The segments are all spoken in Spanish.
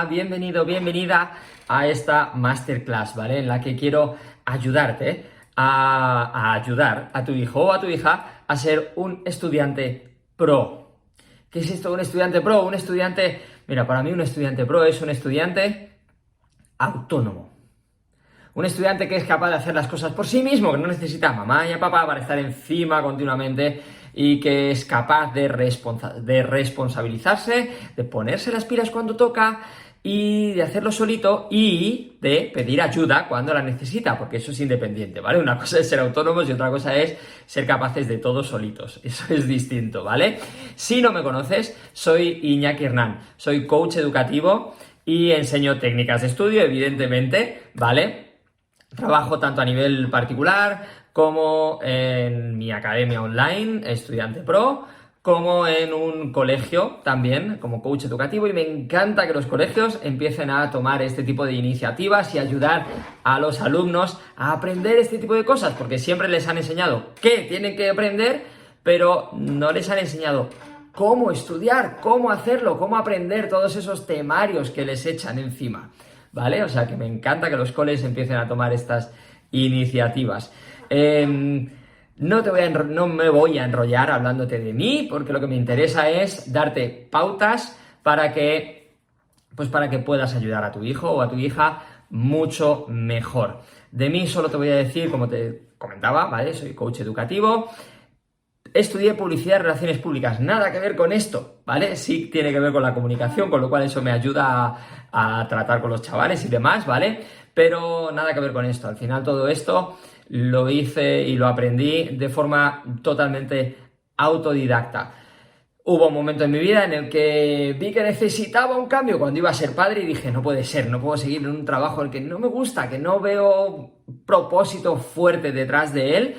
bienvenido, bienvenida a esta masterclass, ¿vale? En la que quiero ayudarte a ayudar a tu hijo o a tu hija a ser un estudiante pro. ¿Qué es esto, un estudiante pro? Mira, para mí un estudiante pro es un estudiante autónomo. Un estudiante que es capaz de hacer las cosas por sí mismo, que no necesita a mamá y a papá para estar encima continuamente y que es capaz de responsabilizarse, de ponerse las pilas cuando toca y de hacerlo solito y de pedir ayuda cuando la necesita, porque eso es independiente, ¿vale? Una cosa es ser autónomos y otra cosa es ser capaces de todo solitos. Eso es distinto, ¿vale? Si no me conoces, soy Iñaki Hernán, soy coach educativo y enseño técnicas de estudio, evidentemente, ¿vale? Trabajo tanto a nivel particular como en mi academia online, Estudiante Pro, como en un colegio también, como coach educativo, y me encanta que los colegios empiecen a tomar este tipo de iniciativas y ayudar a los alumnos a aprender este tipo de cosas, porque siempre les han enseñado qué tienen que aprender, pero no les han enseñado cómo estudiar, cómo hacerlo, cómo aprender todos esos temarios que les echan encima, ¿vale? O sea que me encanta que los coles empiecen a tomar estas iniciativas. No me voy a enrollar hablándote de mí, porque lo que me interesa es darte pautas para que puedas ayudar a tu hijo o a tu hija mucho mejor. De mí solo te voy a decir, como te comentaba, ¿vale? Soy coach educativo. Estudié publicidad y relaciones públicas, nada que ver con esto, ¿vale? Sí tiene que ver con la comunicación, con lo cual eso me ayuda a tratar con los chavales y demás, ¿vale? Pero nada que ver con esto. Al final todo esto lo hice y lo aprendí de forma totalmente autodidacta. Hubo un momento en mi vida en el que vi que necesitaba un cambio cuando iba a ser padre y dije, no puede ser, no puedo seguir en un trabajo en el que no me gusta, que no veo propósito fuerte detrás de él.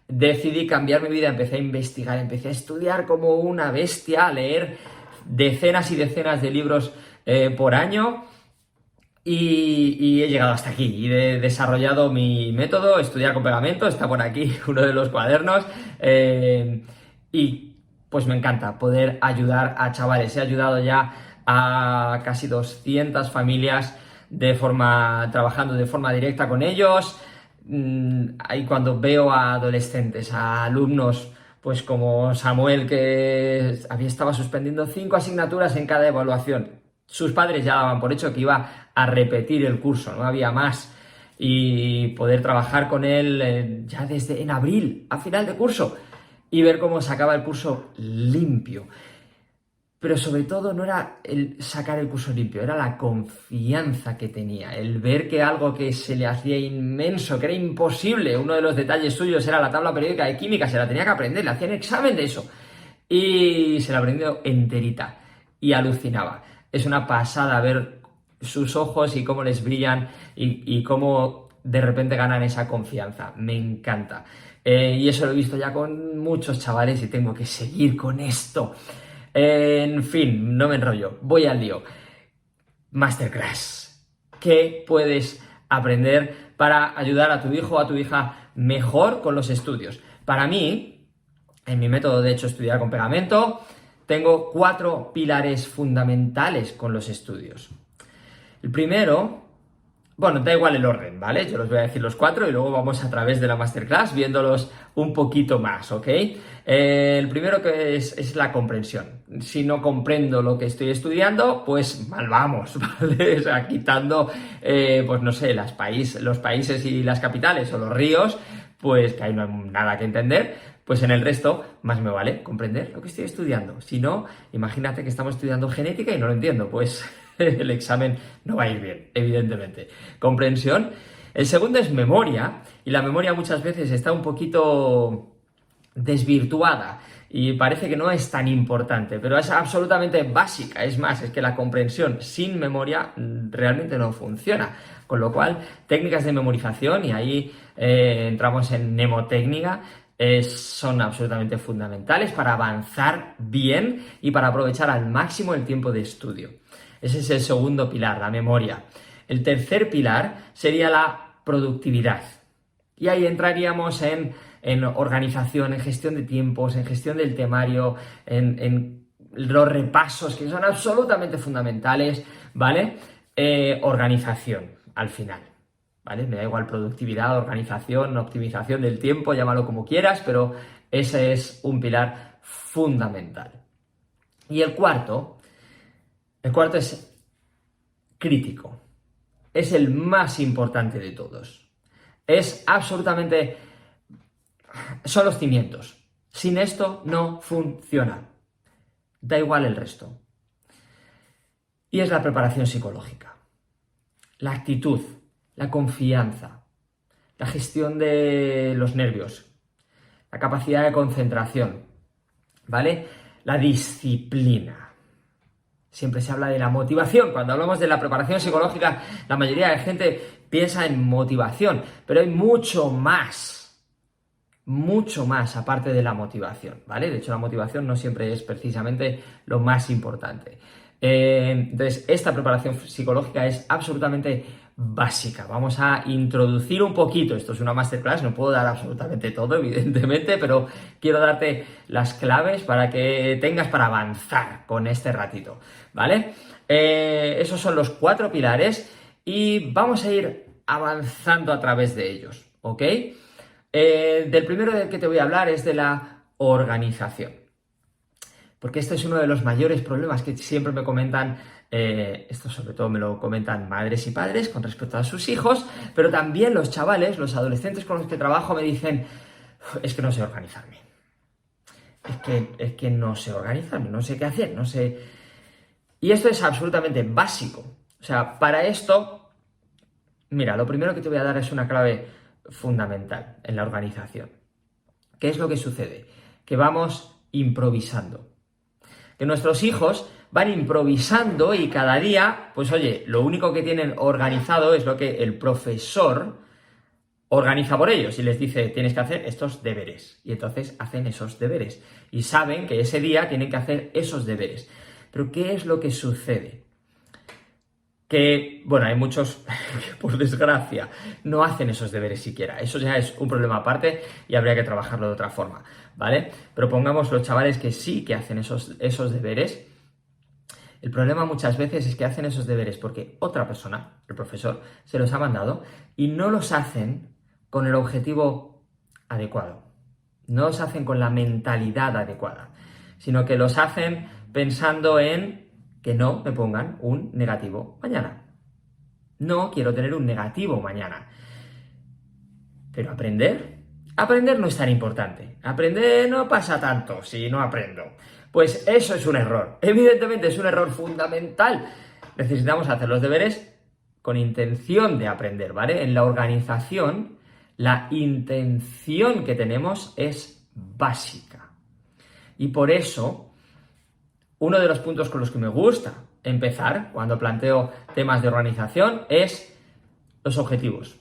Decidí cambiar mi vida, empecé a investigar, empecé a estudiar como una bestia, a leer decenas y decenas de libros por año y he llegado hasta aquí y he desarrollado mi método, estudiar con pegamento, está por aquí uno de los cuadernos y pues me encanta poder ayudar a chavales. He ayudado ya a casi 200 familias trabajando de forma directa con ellos. Ahí cuando veo a adolescentes, a alumnos, pues como Samuel, que estaba suspendiendo 5 asignaturas en cada evaluación. Sus padres ya daban por hecho que iba a repetir el curso, no había más. Y poder trabajar con él ya desde en abril, a final de curso, y ver cómo sacaba el curso limpio. Pero sobre todo no era el sacar el curso limpio, era la confianza que tenía, el ver que algo que se le hacía inmenso, que era imposible, uno de los detalles suyos era la tabla periódica de química, se la tenía que aprender, le hacían examen de eso y se la aprendió enterita y alucinaba. Es una pasada ver sus ojos y cómo les brillan y cómo de repente ganan esa confianza, me encanta. Y eso lo he visto ya con muchos chavales y tengo que seguir con esto. En fin, no me enrollo, voy al lío. Masterclass. ¿Qué puedes aprender para ayudar a tu hijo o a tu hija mejor con los estudios? Para mí, en mi método de hecho estudiar con pegamento, tengo 4 pilares fundamentales con los estudios. El primero, bueno, da igual el orden, ¿vale? Yo los voy a decir los 4 y luego vamos a través de la masterclass viéndolos un poquito más, ¿ok? El primero que es la comprensión. Si no comprendo lo que estoy estudiando, pues mal vamos, ¿vale? O sea, quitando, pues no sé, los países y las capitales o los ríos, pues que ahí no hay nada que entender, pues en el resto más me vale comprender lo que estoy estudiando. Si no, imagínate que estamos estudiando genética y no lo entiendo, pues el examen no va a ir bien, evidentemente. Comprensión. El segundo es memoria, y la memoria muchas veces está un poquito desvirtuada y parece que no es tan importante, pero es absolutamente básica. Es más, es que la comprensión sin memoria realmente no funciona. Con lo cual, técnicas de memorización, y ahí entramos en mnemotécnica, son absolutamente fundamentales para avanzar bien y para aprovechar al máximo el tiempo de estudio. Ese es el segundo pilar, la memoria. El tercer pilar sería la productividad. Y ahí entraríamos en organización, en gestión de tiempos, en gestión del temario, en los repasos, que son absolutamente fundamentales, ¿vale? Organización, al final, ¿vale? Me da igual productividad, organización, optimización del tiempo, llámalo como quieras, pero ese es un pilar fundamental. Y el cuarto es crítico. Es el más importante de todos. Es absolutamente... Son los cimientos. Sin esto no funciona. Da igual el resto. Y es la preparación psicológica. La actitud, la confianza, la gestión de los nervios, la capacidad de concentración, ¿vale? La disciplina. Siempre se habla de la motivación. Cuando hablamos de la preparación psicológica, la mayoría de gente piensa en motivación, pero hay mucho más aparte de la motivación, ¿vale? De hecho, la motivación no siempre es precisamente lo más importante. Entonces, esta preparación psicológica es absolutamente básica. Vamos a introducir un poquito, esto es una masterclass, no puedo dar absolutamente todo, evidentemente, pero quiero darte las claves para que tengas para avanzar con este ratito, ¿vale? Esos son los 4 pilares y vamos a ir avanzando a través de ellos, ¿ok? Del primero del que te voy a hablar es de la organización. Porque este es uno de los mayores problemas que siempre me comentan, esto sobre todo me lo comentan madres y padres con respecto a sus hijos, pero también los chavales, los adolescentes con los que trabajo me dicen, es que no sé organizarme, es que no sé organizarme, no sé qué hacer, no sé... Y esto es absolutamente básico. O sea, para esto, mira, lo primero que te voy a dar es una clave fundamental en la organización. ¿Qué es lo que sucede? Que vamos improvisando. Que nuestros hijos van improvisando y cada día, pues oye, lo único que tienen organizado es lo que el profesor organiza por ellos y les dice, tienes que hacer estos deberes. Y entonces hacen esos deberes. Y saben que ese día tienen que hacer esos deberes. Pero ¿qué es lo que sucede? Que, bueno, hay muchos que por desgracia no hacen esos deberes siquiera. Eso ya es un problema aparte y habría que trabajarlo de otra forma, ¿vale? Pero pongamos los chavales que sí que hacen esos deberes. El problema muchas veces es que hacen esos deberes porque otra persona, el profesor, se los ha mandado y no los hacen con el objetivo adecuado. No los hacen con la mentalidad adecuada, sino que los hacen pensando en que no me pongan un negativo mañana. No quiero tener un negativo mañana. Pero aprender no es tan importante. Aprender no pasa tanto si no aprendo. Pues eso es un error. Evidentemente es un error fundamental. Necesitamos hacer los deberes con intención de aprender, ¿vale? En la organización, la intención que tenemos es básica. Y por eso, uno de los puntos con los que me gusta empezar cuando planteo temas de organización es los objetivos.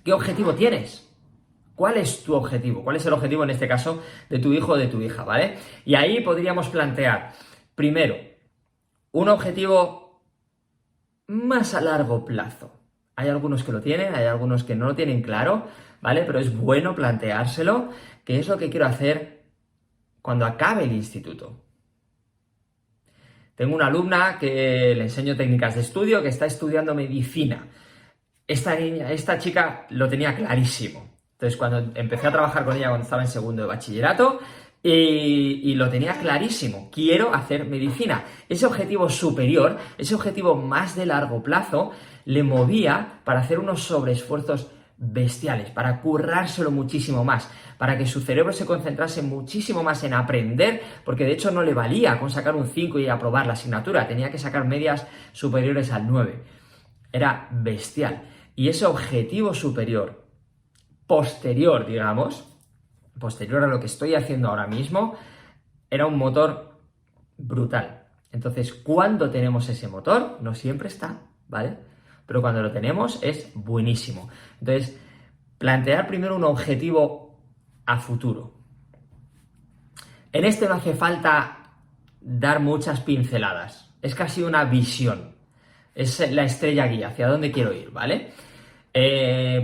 ¿Qué objetivo tienes? ¿Cuál es tu objetivo? ¿Cuál es el objetivo, en este caso, de tu hijo o de tu hija, ¿vale? Y ahí podríamos plantear, primero, un objetivo más a largo plazo. Hay algunos que lo tienen, hay algunos que no lo tienen claro, ¿vale? Pero es bueno planteárselo, qué es lo que quiero hacer cuando acabe el instituto. Tengo una alumna que le enseño técnicas de estudio, que está estudiando medicina. Esta chica lo tenía clarísimo. Entonces, cuando empecé a trabajar con ella cuando estaba en segundo de bachillerato, y lo tenía clarísimo, quiero hacer medicina. Ese objetivo superior, ese objetivo más de largo plazo, le movía para hacer unos sobreesfuerzos bestiales, para currárselo muchísimo más, para que su cerebro se concentrase muchísimo más en aprender, porque de hecho no le valía con sacar un 5 y aprobar la asignatura, tenía que sacar medias superiores al 9. Era bestial. Y ese objetivo superior, posterior, digamos, posterior a lo que estoy haciendo ahora mismo, era un motor brutal. Entonces, cuando tenemos ese motor, no siempre está, ¿vale? Pero cuando lo tenemos es buenísimo. Entonces, plantear primero un objetivo a futuro. En este no hace falta dar muchas pinceladas. Es casi una visión. Es la estrella guía, hacia dónde quiero ir, ¿vale?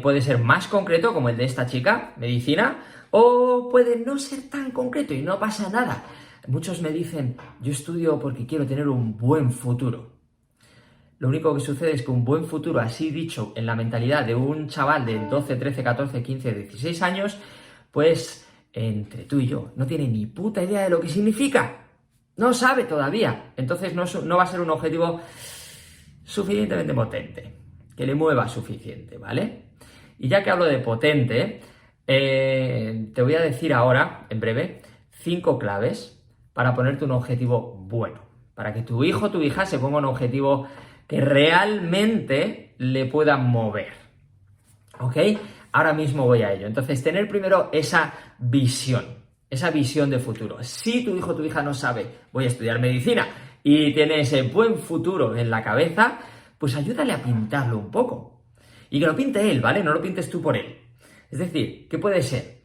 Puede ser más concreto, como el de esta chica, medicina, o puede no ser tan concreto y no pasa nada. Muchos me dicen, yo estudio porque quiero tener un buen futuro. lo único que sucede es que un buen futuro, así dicho, en la mentalidad de un chaval de 12, 13, 14, 15, 16 años, pues entre tú y yo, no tiene ni puta idea de lo que significa. No sabe todavía. Entonces no va a ser un objetivo suficientemente potente, que le mueva suficiente, ¿vale? Y ya que hablo de potente, te voy a decir ahora, en breve, 5 claves para ponerte un objetivo bueno, para que tu hijo o tu hija se ponga un objetivo que realmente le pueda mover, ¿ok? Ahora mismo voy a ello. Entonces, tener primero esa visión de futuro. Si tu hijo o tu hija no sabe, voy a estudiar medicina, y tiene ese buen futuro en la cabeza, pues ayúdale a pintarlo un poco. Y que lo pinte él, ¿vale? No lo pintes tú por él. Es decir, ¿qué puede ser?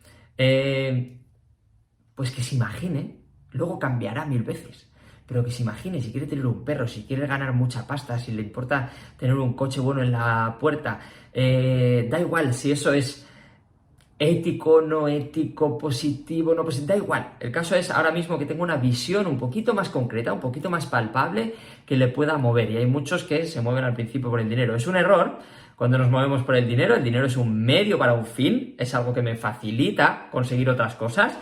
Pues que se imagine, luego cambiará 1000 veces, pero que se imagine si quiere tener un perro, si quiere ganar mucha pasta, si le importa tener un coche bueno en la puerta, da igual si eso es ético, no ético, positivo, no positivo, da igual. El caso es ahora mismo que tenga una visión un poquito más concreta, un poquito más palpable, que le pueda mover. Y hay muchos que se mueven al principio por el dinero. Es un error cuando nos movemos por el dinero es un medio para un fin, es algo que me facilita conseguir otras cosas,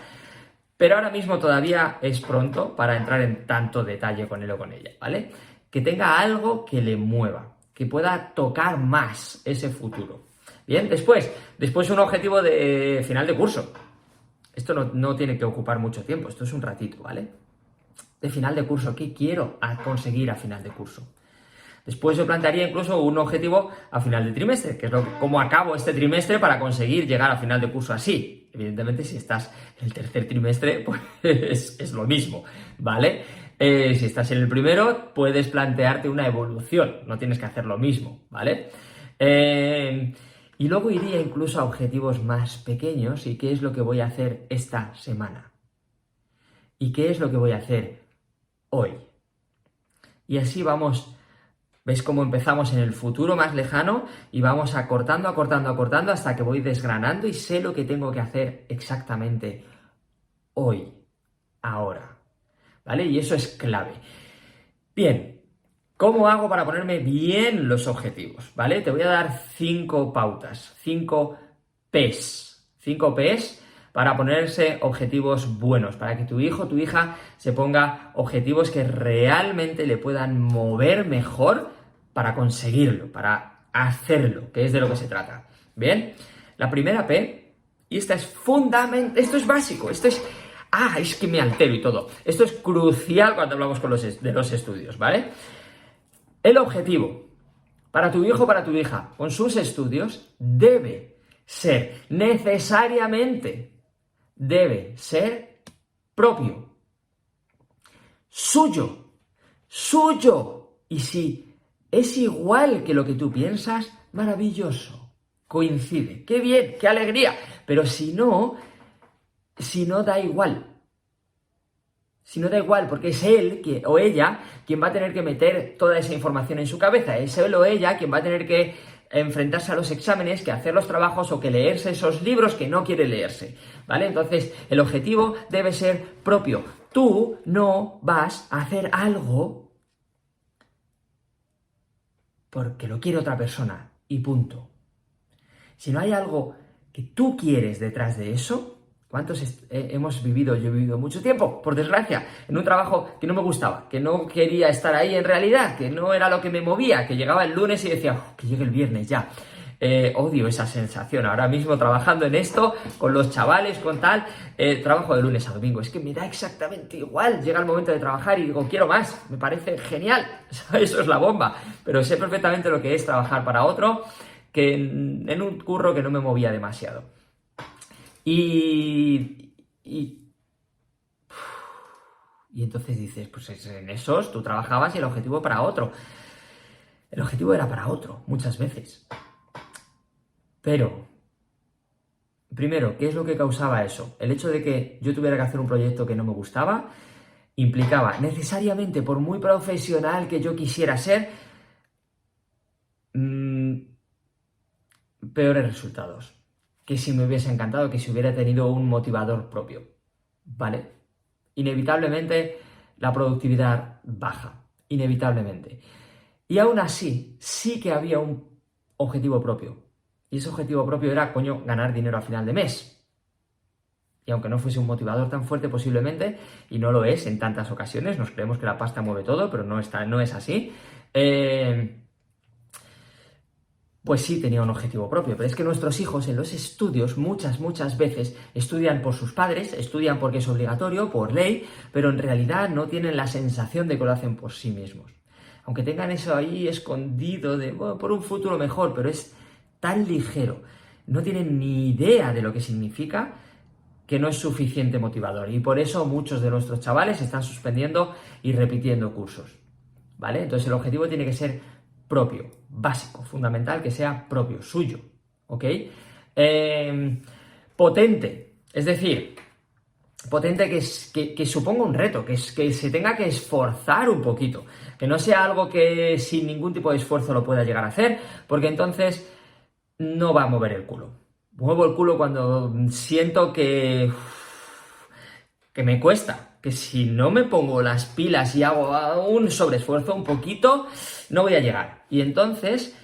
pero ahora mismo todavía es pronto para entrar en tanto detalle con él o con ella, ¿vale? Que tenga algo que le mueva, que pueda tocar más ese futuro. Bien, después un objetivo de final de curso. Esto no tiene que ocupar mucho tiempo, esto es un ratito, ¿vale? De final de curso, ¿qué quiero conseguir a final de curso? Después yo plantearía incluso un objetivo a final de trimestre, que es cómo acabo este trimestre para conseguir llegar a final de curso así. Evidentemente, si estás en el tercer trimestre, pues es lo mismo, ¿vale? Si estás en el primero, puedes plantearte una evolución, no tienes que hacer lo mismo, ¿vale? Y luego iría incluso a objetivos más pequeños y qué es lo que voy a hacer esta semana. Y qué es lo que voy a hacer hoy. Y así vamos. ¿Veis cómo empezamos en el futuro más lejano y vamos acortando hasta que voy desgranando y sé lo que tengo que hacer exactamente hoy, ahora? ¿Vale? Y eso es clave. Bien, ¿cómo hago para ponerme bien los objetivos? ¿Vale? Te voy a dar 5 pautas, 5 P's. 5 P's para ponerse objetivos buenos, para que tu hijo o tu hija se ponga objetivos que realmente le puedan mover mejor para conseguirlo, para hacerlo, que es de lo que se trata. Bien, la primera P, y esta es fundamental, esto es básico, esto es... es que me altero y todo. Esto es crucial cuando hablamos de los estudios, ¿vale? El objetivo para tu hijo o para tu hija con sus estudios debe ser necesariamente debe ser propio, suyo. Y si es igual que lo que tú piensas, maravilloso, coincide, qué bien, qué alegría. Pero si no da igual. Si no da igual, porque es él o ella quien va a tener que meter toda esa información en su cabeza. Es él o ella quien va a tener que enfrentarse a los exámenes, que hacer los trabajos o que leerse esos libros que no quiere leerse, ¿vale? Entonces, el objetivo debe ser propio. Tú no vas a hacer algo porque lo quiere otra persona y punto. Si no hay algo que tú quieres detrás de eso, ¿cuántos hemos vivido? Yo he vivido mucho tiempo, por desgracia, en un trabajo que no me gustaba, que no quería estar ahí en realidad, que no era lo que me movía, que llegaba el lunes y decía, que llegue el viernes ya. Odio esa sensación. Ahora mismo trabajando en esto, con los chavales, con tal, trabajo de lunes a domingo. Es que me da exactamente igual. Llega el momento de trabajar y digo, quiero más. Me parece genial. Eso es la bomba. Pero sé perfectamente lo que es trabajar para otro, que en un curro que no me movía demasiado. Y entonces dices, pues en esos tú trabajabas y el objetivo para otro. El objetivo era para otro, muchas veces. Pero, primero, ¿qué es lo que causaba eso? El hecho de que yo tuviera que hacer un proyecto que no me gustaba implicaba necesariamente, por muy profesional que yo quisiera ser, peores resultados que si me hubiese encantado, que si hubiera tenido un motivador propio, ¿vale? Inevitablemente la productividad baja, inevitablemente. Y aún así, sí que había un objetivo propio. Y ese objetivo propio era, coño, ganar dinero a final de mes. Y aunque no fuese un motivador tan fuerte posiblemente, y no lo es en tantas ocasiones, nos creemos que la pasta mueve todo, pero no es así, pues sí tenía un objetivo propio. Pero es que nuestros hijos en los estudios muchas veces estudian por sus padres, estudian porque es obligatorio, por ley, pero en realidad no tienen la sensación de que lo hacen por sí mismos. Aunque tengan eso ahí escondido de, bueno, por un futuro mejor, pero es tan ligero, no tienen ni idea de lo que significa, que no es suficiente motivador. Y por eso muchos de nuestros chavales están suspendiendo y repitiendo cursos, ¿vale? Entonces el objetivo tiene que ser propio, básico, fundamental, que sea propio, suyo, ¿ok? Potente, es decir, potente que suponga un reto, que se tenga que esforzar un poquito, que no sea algo que sin ningún tipo de esfuerzo lo pueda llegar a hacer, porque entonces no va a mover el culo. Muevo el culo cuando siento que me cuesta, que si no me pongo las pilas y hago un sobreesfuerzo un poquito, no voy a llegar. Y entonces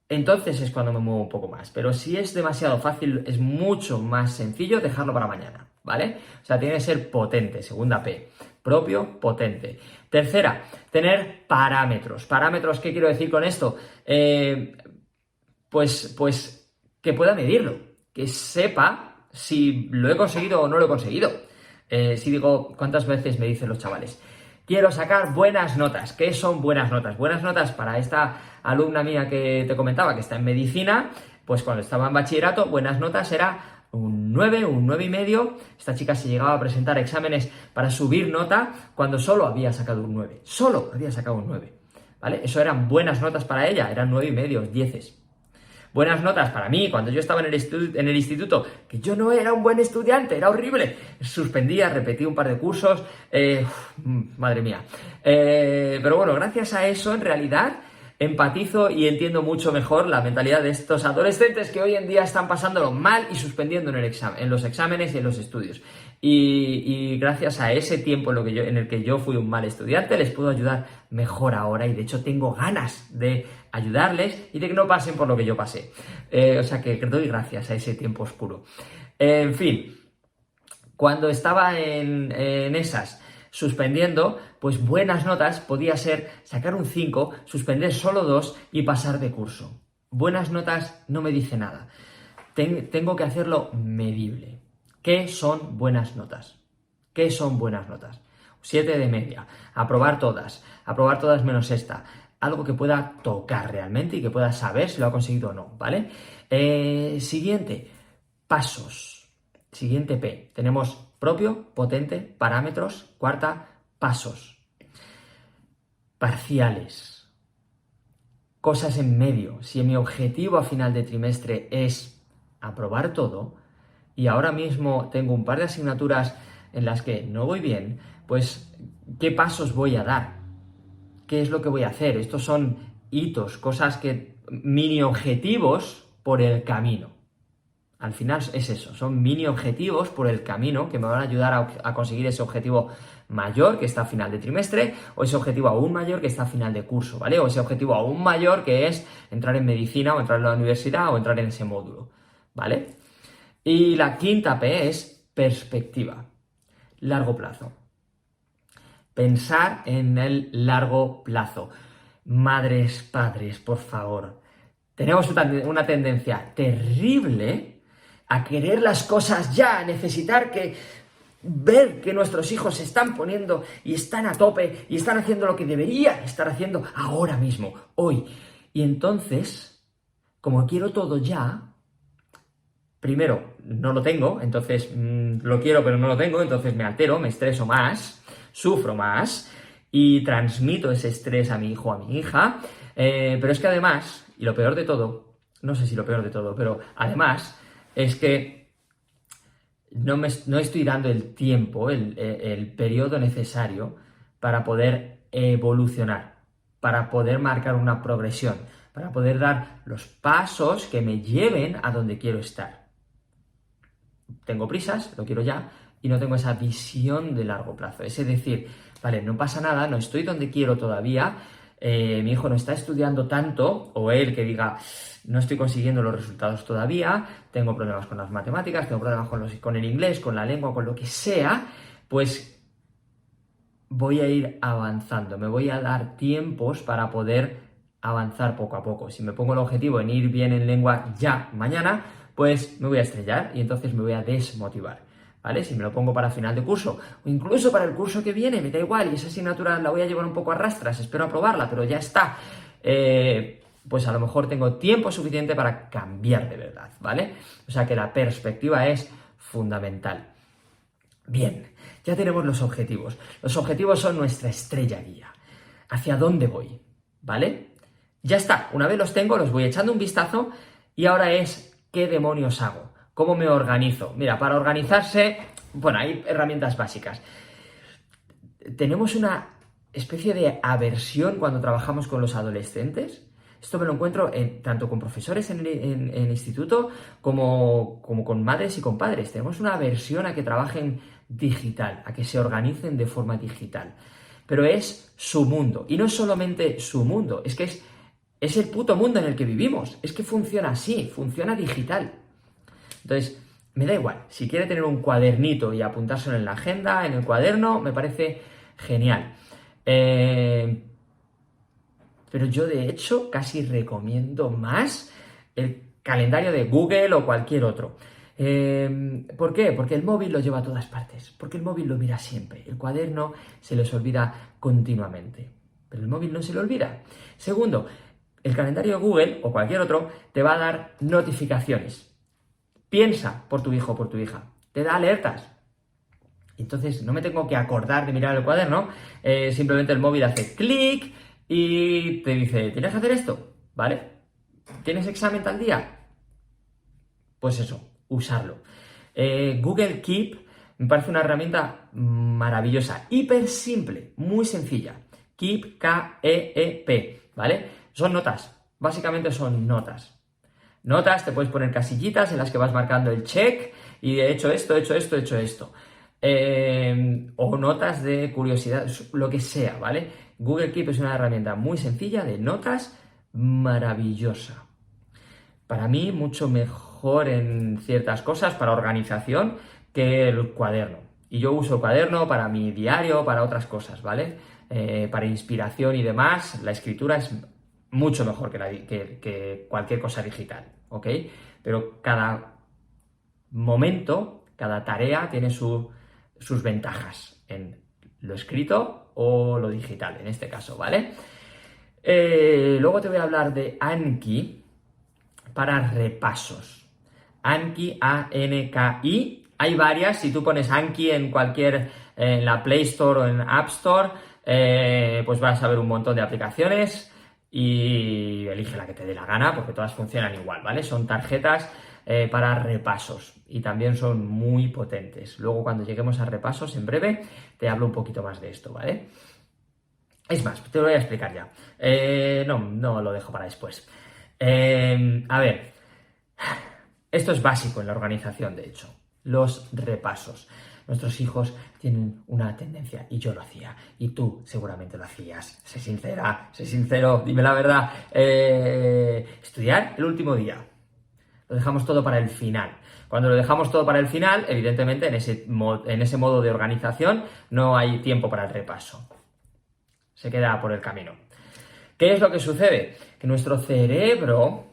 es cuando me muevo un poco más. Pero si es demasiado fácil, es mucho más sencillo dejarlo para mañana, ¿vale? O sea, tiene que ser potente, segunda P. Propio, potente. Tercera, tener parámetros. ¿Parámetros qué quiero decir con esto? Pues que pueda medirlo, que sepa si lo he conseguido o no lo he conseguido. Si digo, ¿cuántas veces me dicen los chavales? Quiero sacar buenas notas. ¿Qué son buenas notas? Buenas notas para esta alumna mía que te comentaba, que está en medicina, pues cuando estaba en bachillerato, buenas notas era un 9, un 9,5. Esta chica se llegaba a presentar exámenes para subir nota cuando solo había sacado un 9. Solo había sacado un 9. ¿Vale? Eso eran buenas notas para ella, eran 9,5, 10. Buenas notas para mí, cuando yo estaba en el instituto, que yo no era un buen estudiante, era horrible. Suspendía, repetí un par de cursos, madre mía. Pero bueno, gracias a eso, en realidad, empatizo y entiendo mucho mejor la mentalidad de estos adolescentes que hoy en día están pasándolo mal y suspendiendo en los exámenes y en los estudios. Y gracias a ese tiempo en el que yo fui un mal estudiante, les puedo ayudar mejor ahora y de hecho tengo ganas de ayudarles y de que no pasen por lo que yo pasé. O sea que doy gracias a ese tiempo oscuro. En fin, cuando estaba en esas suspendiendo, pues buenas notas podía ser sacar un 5, suspender solo 2 y pasar de curso. Buenas notas no me dice nada. Tengo que hacerlo medible. ¿Qué son buenas notas? ¿Qué son buenas notas? 7 de media, aprobar todas menos esta. Algo que pueda tocar realmente y que pueda saber si lo ha conseguido o no, ¿vale? Siguiente, pasos. Siguiente P. Tenemos propio, potente, parámetros. Cuarta, pasos. Parciales. Cosas en medio. Si mi objetivo a final de trimestre es aprobar todo y ahora mismo tengo un par de asignaturas en las que no voy bien, pues ¿qué pasos voy a dar? ¿Qué es lo que voy a hacer? Estos son hitos, mini objetivos por el camino. Al final es eso, son mini objetivos por el camino que me van a ayudar a conseguir ese objetivo mayor que está a final de trimestre, o ese objetivo aún mayor que está a final de curso, ¿vale? O ese objetivo aún mayor que es entrar en medicina o entrar en la universidad o entrar en ese módulo, ¿vale? Y la quinta P es perspectiva, largo plazo. Pensar en el largo plazo. Madres, padres, por favor. Tenemos una tendencia terrible a querer las cosas ya, a necesitar ver que nuestros hijos se están poniendo y están a tope y están haciendo lo que deberían estar haciendo ahora mismo, hoy. Y entonces, como quiero todo ya, primero, no lo tengo, entonces lo quiero pero no lo tengo, entonces me altero, me estreso más, sufro más y transmito ese estrés a mi hijo o a mi hija, pero es que además, y lo peor de todo, no sé si lo peor de todo, pero además es que no estoy dando el tiempo, el periodo necesario para poder evolucionar, para poder marcar una progresión, para poder dar los pasos que me lleven a donde quiero estar. Tengo prisas, lo quiero ya, y no tengo esa visión de largo plazo. Es decir, vale, no pasa nada, no estoy donde quiero todavía, mi hijo no está estudiando tanto, o él que diga, no estoy consiguiendo los resultados todavía, tengo problemas con las matemáticas, tengo problemas con el inglés, con la lengua, con lo que sea, pues voy a ir avanzando, me voy a dar tiempos para poder avanzar poco a poco. Si me pongo el objetivo en ir bien en lengua ya mañana, pues me voy a estrellar y entonces me voy a desmotivar, ¿vale? Si me lo pongo para final de curso o incluso para el curso que viene, me da igual, y esa asignatura la voy a llevar un poco a rastras, espero aprobarla, pero ya está. Pues a lo mejor tengo tiempo suficiente para cambiar de verdad, ¿vale? O sea que la perspectiva es fundamental. Bien, ya tenemos los objetivos. Los objetivos son nuestra estrella guía. ¿Hacia dónde voy? ¿Vale? Ya está, una vez los tengo, los voy echando un vistazo y ahora es, ¿qué demonios hago? ¿Cómo me organizo? Mira, para organizarse, bueno, hay herramientas básicas. Tenemos una especie de aversión cuando trabajamos con los adolescentes. Esto me lo encuentro tanto con profesores en instituto como con madres y con padres. Tenemos una aversión a que trabajen digital, a que se organicen de forma digital. Pero es su mundo. Y no es solamente su mundo, es que es el puto mundo en el que vivimos. Es que funciona así, funciona digital. Entonces, me da igual. Si quiere tener un cuadernito y apuntárselo en la agenda, en el cuaderno, me parece genial. Pero yo, de hecho, casi recomiendo más el calendario de Google o cualquier otro. ¿Por qué? Porque el móvil lo lleva a todas partes, porque el móvil lo mira siempre, el cuaderno se les olvida continuamente, pero el móvil no se le olvida. Segundo, el calendario de Google o cualquier otro te va a dar notificaciones. Piensa por tu hijo o por tu hija, te da alertas. Entonces no me tengo que acordar de mirar el cuaderno, simplemente el móvil hace clic y te dice, ¿tienes que hacer esto? ¿Vale? ¿Tienes examen tal día? Pues eso, usarlo. Google Keep me parece una herramienta maravillosa, hiper simple, muy sencilla. Keep, K-E-E-P, ¿vale? Son notas, básicamente son notas. Notas, te puedes poner casillitas en las que vas marcando el check y he hecho esto, he hecho esto, he hecho esto. O notas de curiosidad, lo que sea, ¿vale? Google Keep es una herramienta muy sencilla de notas, maravillosa. Para mí, mucho mejor en ciertas cosas, para organización, que el cuaderno. Y yo uso el cuaderno para mi diario, para otras cosas, ¿vale? Para inspiración y demás, la escritura es mucho mejor que cualquier cosa digital, ¿ok? Pero cada momento, cada tarea tiene sus ventajas en lo escrito o lo digital, en este caso, ¿vale? Luego te voy a hablar de Anki para repasos. Anki, A-N-K-I. Hay varias, si tú pones Anki en la Play Store o en App Store, pues vas a ver un montón de aplicaciones y elige la que te dé la gana porque todas funcionan igual, ¿vale? Son tarjetas para repasos y también son muy potentes. Luego, cuando lleguemos a repasos, en breve, te hablo un poquito más de esto, ¿vale? Es más, te lo voy a explicar ya. No lo dejo para después. A ver, esto es básico en la organización, de hecho, los repasos. Nuestros hijos tienen una tendencia, y yo lo hacía, y tú seguramente lo hacías. Sé sincero, dime la verdad. Estudiar el último día. Lo dejamos todo para el final. Cuando lo dejamos todo para el final, evidentemente en ese modo de organización no hay tiempo para el repaso. Se queda por el camino. ¿Qué es lo que sucede? Que nuestro cerebro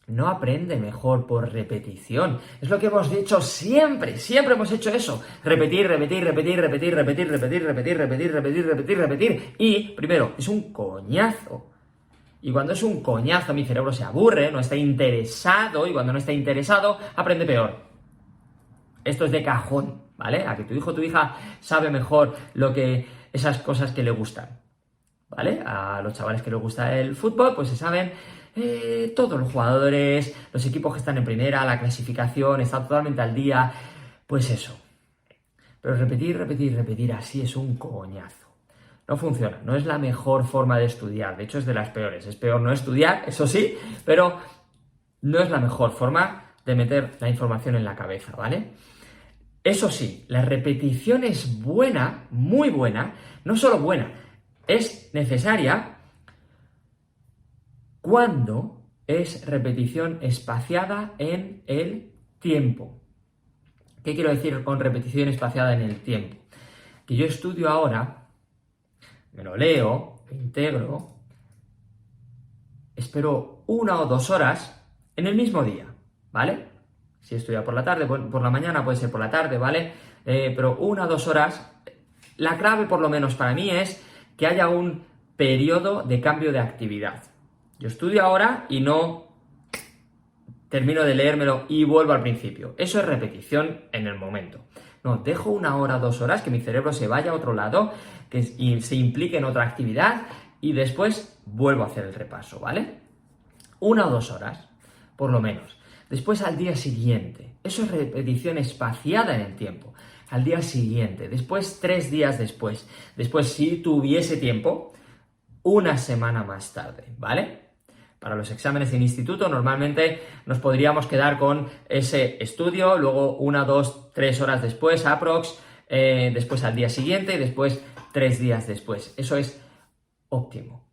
no aprende mejor por repetición. Es lo que hemos dicho siempre hemos hecho eso. Repetir. Y, primero, es un coñazo. Y cuando es un coñazo, mi cerebro se aburre, no está interesado, y cuando no está interesado, aprende peor. Esto es de cajón, ¿vale? A que tu hijo o tu hija sabe mejor esas cosas que le gustan, ¿vale? A los chavales que les gusta el fútbol, pues se saben todos los jugadores, los equipos que están en primera, la clasificación, están totalmente al día, pues eso. Pero repetir así es un coñazo. No funciona, no es la mejor forma de estudiar, de hecho es de las peores. Es peor no estudiar, eso sí, pero no es la mejor forma de meter la información en la cabeza, ¿vale? Eso sí, la repetición es buena, muy buena, no solo buena, es necesaria cuando es repetición espaciada en el tiempo. ¿Qué quiero decir con repetición espaciada en el tiempo? Que yo estudio ahora, me lo leo, lo integro, espero 1 o 2 horas en el mismo día, ¿vale? Si estudia por la tarde, por la mañana puede ser por la tarde, ¿vale? Pero 1 o 2 horas, la clave por lo menos para mí es que haya un periodo de cambio de actividad. Yo estudio ahora y no termino de leérmelo y vuelvo al principio. Eso es repetición en el momento. No, dejo 1 hora, 2 horas, que mi cerebro se vaya a otro lado, y se implique en otra actividad y después vuelvo a hacer el repaso, ¿vale? 1 o 2 horas, por lo menos. Después al día siguiente. Eso es repetición espaciada en el tiempo. Al día siguiente. Después 3 días después. Después, si tuviese tiempo, 1 semana más tarde, ¿vale? Para los exámenes en instituto normalmente nos podríamos quedar con ese estudio, luego 1, 2, 3 horas después, aprox, después al día siguiente y después 3 días después. Eso es óptimo,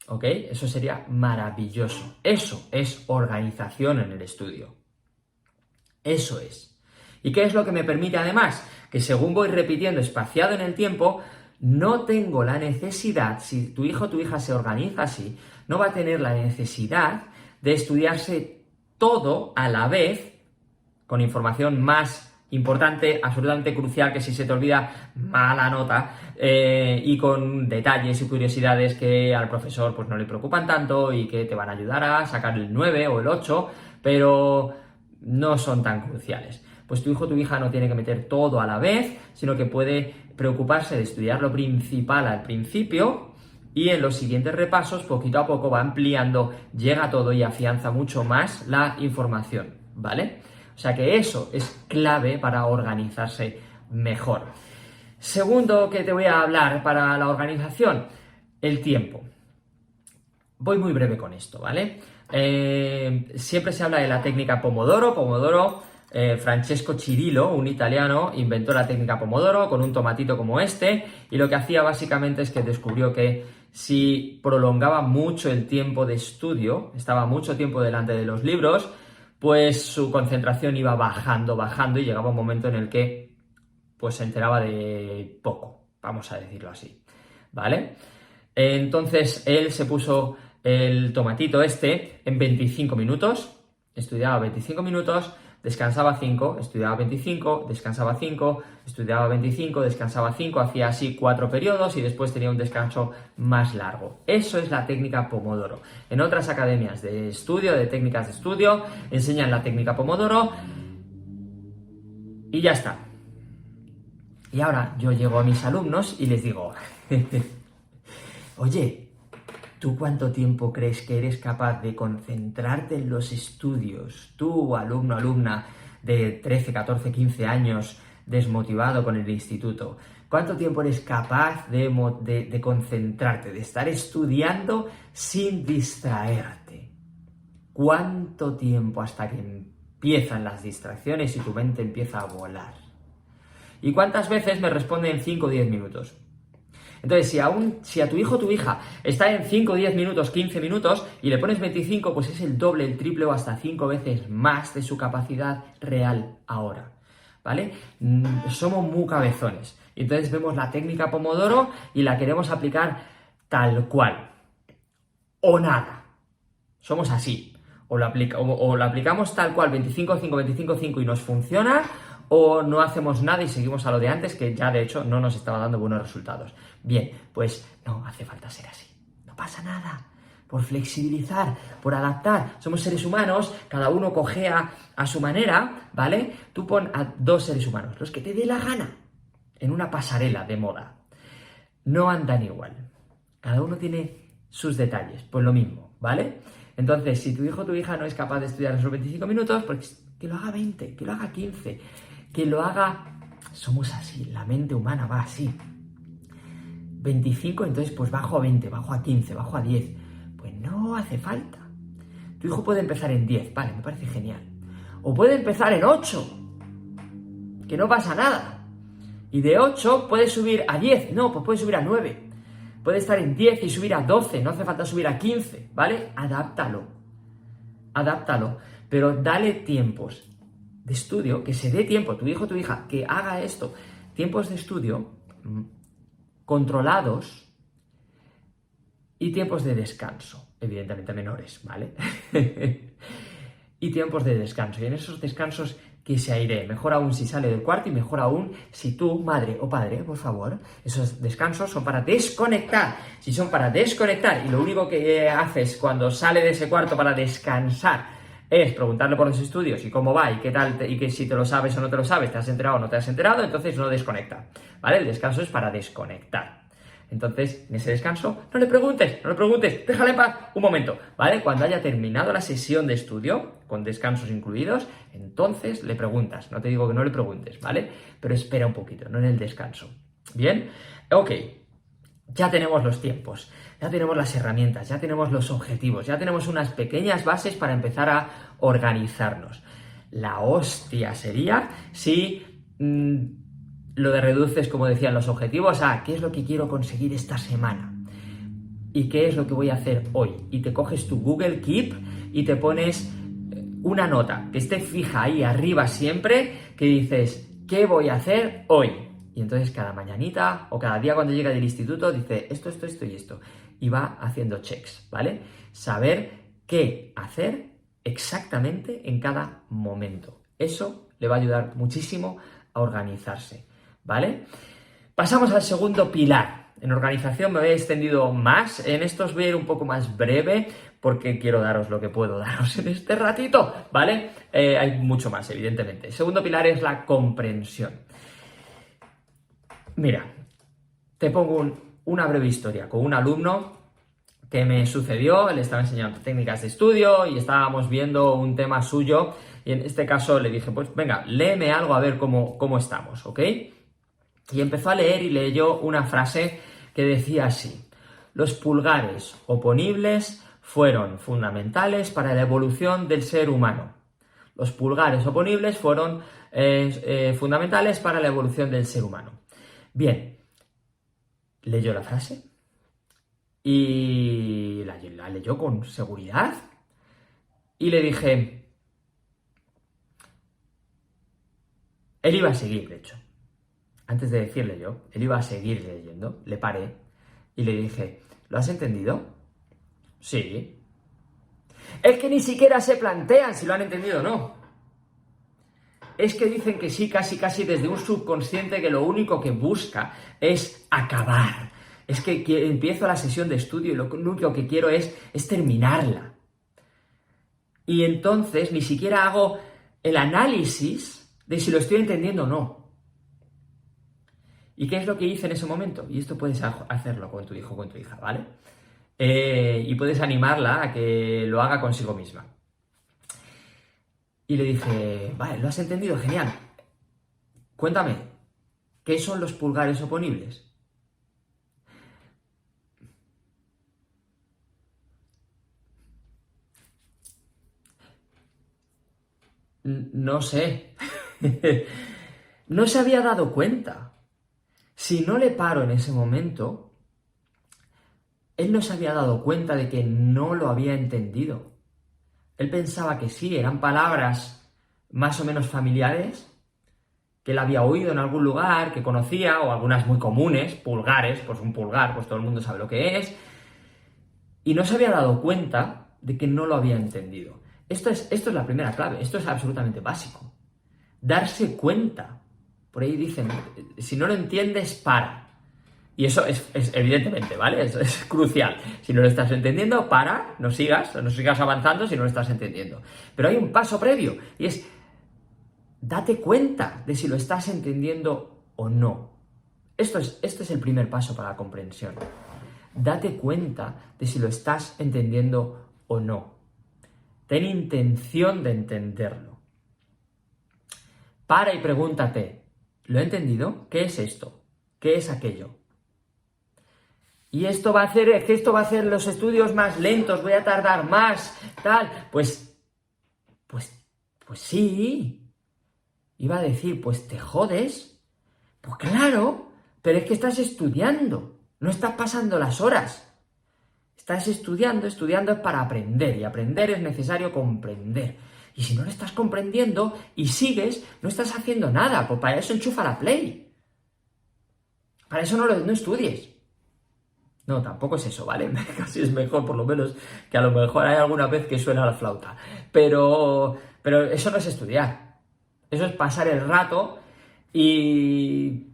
¿ok? Eso sería maravilloso. Eso es organización en el estudio. Eso es. ¿Y qué es lo que me permite además? Que según voy repitiendo espaciado en el tiempo, no tengo la necesidad, si tu hijo o tu hija se organiza así, no va a tener la necesidad de estudiarse todo a la vez, con información más importante, absolutamente crucial, que si se te olvida, mala nota, y con detalles y curiosidades que al profesor pues no le preocupan tanto y que te van a ayudar a sacar el 9 o el 8, pero no son tan cruciales. Pues tu hijo o tu hija no tiene que meter todo a la vez, sino que puede preocuparse de estudiar lo principal al principio y en los siguientes repasos, poquito a poco, va ampliando, llega todo y afianza mucho más la información, ¿vale? O sea que eso es clave para organizarse mejor. Segundo que te voy a hablar para la organización, el tiempo. Voy muy breve con esto, ¿vale? Siempre se habla de la técnica Pomodoro. Francesco Cirillo, un italiano, inventó la técnica Pomodoro con un tomatito como este, y lo que hacía básicamente es que descubrió que si prolongaba mucho el tiempo de estudio, estaba mucho tiempo delante de los libros, pues su concentración iba bajando y llegaba un momento en el que pues se enteraba de poco, vamos a decirlo así, ¿vale? Entonces él se puso el tomatito este en 25 minutos, estudiaba 25 minutos, descansaba 5, estudiaba 25, descansaba 5, estudiaba 25, descansaba 5, hacía así 4 periodos y después tenía un descanso más largo. Eso es la técnica Pomodoro. En otras academias de estudio, de técnicas de estudio, enseñan la técnica Pomodoro y ya está. Y ahora yo llego a mis alumnos y les digo, oye, ¿tú cuánto tiempo crees que eres capaz de concentrarte en los estudios? Tú, alumno, alumna de 13, 14, 15 años, desmotivado con el instituto. ¿Cuánto tiempo eres capaz de concentrarte, de estar estudiando sin distraerte? ¿Cuánto tiempo hasta que empiezan las distracciones y tu mente empieza a volar? ¿Y cuántas veces me responden 5 o 10 minutos? Entonces, si a tu hijo o tu hija está en 5, 10 minutos, 15 minutos y le pones 25, pues es el doble, el triple o hasta 5 veces más de su capacidad real ahora, ¿vale? Somos muy cabezones. Entonces vemos la técnica Pomodoro y la queremos aplicar tal cual. O nada. Somos así. O lo aplicamos tal cual, 25, 5, 25, 5 y nos funciona, o no hacemos nada y seguimos a lo de antes, que ya de hecho no nos estaba dando buenos resultados. Bien, pues no hace falta ser así. No pasa nada. Por flexibilizar, por adaptar. Somos seres humanos, cada uno cojea a su manera, ¿vale? Tú pon a 2 seres humanos, los que te dé la gana, en una pasarela de moda. No andan igual. Cada uno tiene sus detalles, pues lo mismo, ¿vale? Entonces, si tu hijo o tu hija no es capaz de estudiar esos 25 minutos, pues que lo haga 20, que lo haga 15, que lo haga... Somos así, la mente humana va así. 25, entonces pues bajo a 20, bajo a 15, bajo a 10. Pues no hace falta. Tu hijo puede empezar en 10, vale, me parece genial. O puede empezar en 8, que no pasa nada. Y de 8 puede subir a 10, no, pues puede subir a 9. puede estar en 10 y subir a 12, no hace falta subir a 15, ¿vale? Adáptalo, pero dale tiempos de estudio, que se dé tiempo, tu hijo o tu hija, que haga esto, tiempos de estudio controlados y tiempos de descanso, evidentemente menores, ¿vale? Y tiempos de descanso, y en esos descansos que se airee, mejor aún si sale del cuarto y mejor aún si tú, madre o padre, por favor, esos descansos son para desconectar. Si son para desconectar y lo único que haces cuando sale de ese cuarto para descansar es preguntarle por los estudios y cómo va y qué tal, y que si te lo sabes o no te lo sabes, te has enterado o no te has enterado, entonces no desconecta, ¿vale? El descanso es para desconectar. Entonces, en ese descanso, no le preguntes, déjale en paz un momento, ¿vale? Cuando haya terminado la sesión de estudio, con descansos incluidos, entonces le preguntas. No te digo que no le preguntes, ¿vale? Pero espera un poquito, no en el descanso. ¿Bien? Ok, ya tenemos los tiempos, ya tenemos las herramientas, ya tenemos los objetivos, ya tenemos unas pequeñas bases para empezar a organizarnos. La hostia sería si lo de reduces, como decían, los objetivos a qué es lo que quiero conseguir esta semana y qué es lo que voy a hacer hoy. Y te coges tu Google Keep y te pones una nota que esté fija ahí arriba siempre, que dices, ¿qué voy a hacer hoy? Y entonces cada mañanita o cada día cuando llega del instituto dice esto y esto. Y va haciendo checks, ¿vale? Saber qué hacer exactamente en cada momento. Eso le va a ayudar muchísimo a organizarse, ¿vale? Pasamos al segundo pilar. En organización me he extendido más, en estos voy a ir un poco más breve porque quiero daros lo que puedo daros en este ratito, ¿vale? Hay mucho más, evidentemente. El segundo pilar es la comprensión. Mira, te pongo una breve historia con un alumno que me sucedió. Le estaba enseñando técnicas de estudio y estábamos viendo un tema suyo y en este caso le dije, pues venga, léeme algo a ver cómo estamos, ¿ok? Y empezó a leer y leyó una frase que decía así: los pulgares oponibles fueron fundamentales para la evolución del ser humano. Los pulgares oponibles fueron fundamentales para la evolución del ser humano. Bien, leyó la frase y la leyó con seguridad y le dije, él iba a seguir, de hecho. Antes de decirle yo, él iba a seguir leyendo, le paré y le dije, ¿lo has entendido? Sí. Es que ni siquiera se plantean si lo han entendido o no. Es que dicen que sí, casi desde un subconsciente que lo único que busca es acabar. Es que empiezo la sesión de estudio y lo único que quiero es terminarla. Y entonces ni siquiera hago el análisis de si lo estoy entendiendo o no. ¿Y qué es lo que hice en ese momento? Y esto puedes hacerlo con tu hijo o con tu hija, ¿vale? Y puedes animarla a que lo haga consigo misma. Y le dije, vale, ¿lo has entendido? Genial. Cuéntame, ¿qué son los pulgares oponibles? No sé. No se había dado cuenta. Si no le paro en ese momento, él no se había dado cuenta de que no lo había entendido. Él pensaba que sí, eran palabras más o menos familiares, que él había oído en algún lugar, que conocía, o algunas muy comunes, pulgares, pues un pulgar, pues todo el mundo sabe lo que es, y no se había dado cuenta de que no lo había entendido. Esto es la primera clave, esto es absolutamente básico. Darse cuenta. Por ahí dicen, si no lo entiendes, para. Y eso es evidentemente, ¿vale? Eso es crucial. Si no lo estás entendiendo, para, no sigas avanzando si no lo estás entendiendo. Pero hay un paso previo, y es, date cuenta de si lo estás entendiendo o no. Este es el primer paso para la comprensión. Date cuenta de si lo estás entendiendo o no. Ten intención de entenderlo. Para y pregúntate, ¿lo he entendido? ¿Qué es esto? ¿Qué es aquello? Y esto va a hacer los estudios más lentos, voy a tardar más, tal. Pues sí. Iba a decir, pues te jodes. Pues claro, pero es que estás estudiando. No estás pasando las horas. Estás estudiando es para aprender, y aprender es necesario comprender. Y si no lo estás comprendiendo y sigues, no estás haciendo nada, pues para eso enchufa la Play. Para eso no estudies. No, tampoco es eso, ¿vale? Casi es mejor, por lo menos, que a lo mejor hay alguna vez que suena la flauta. Pero eso no es estudiar. Eso es pasar el rato y,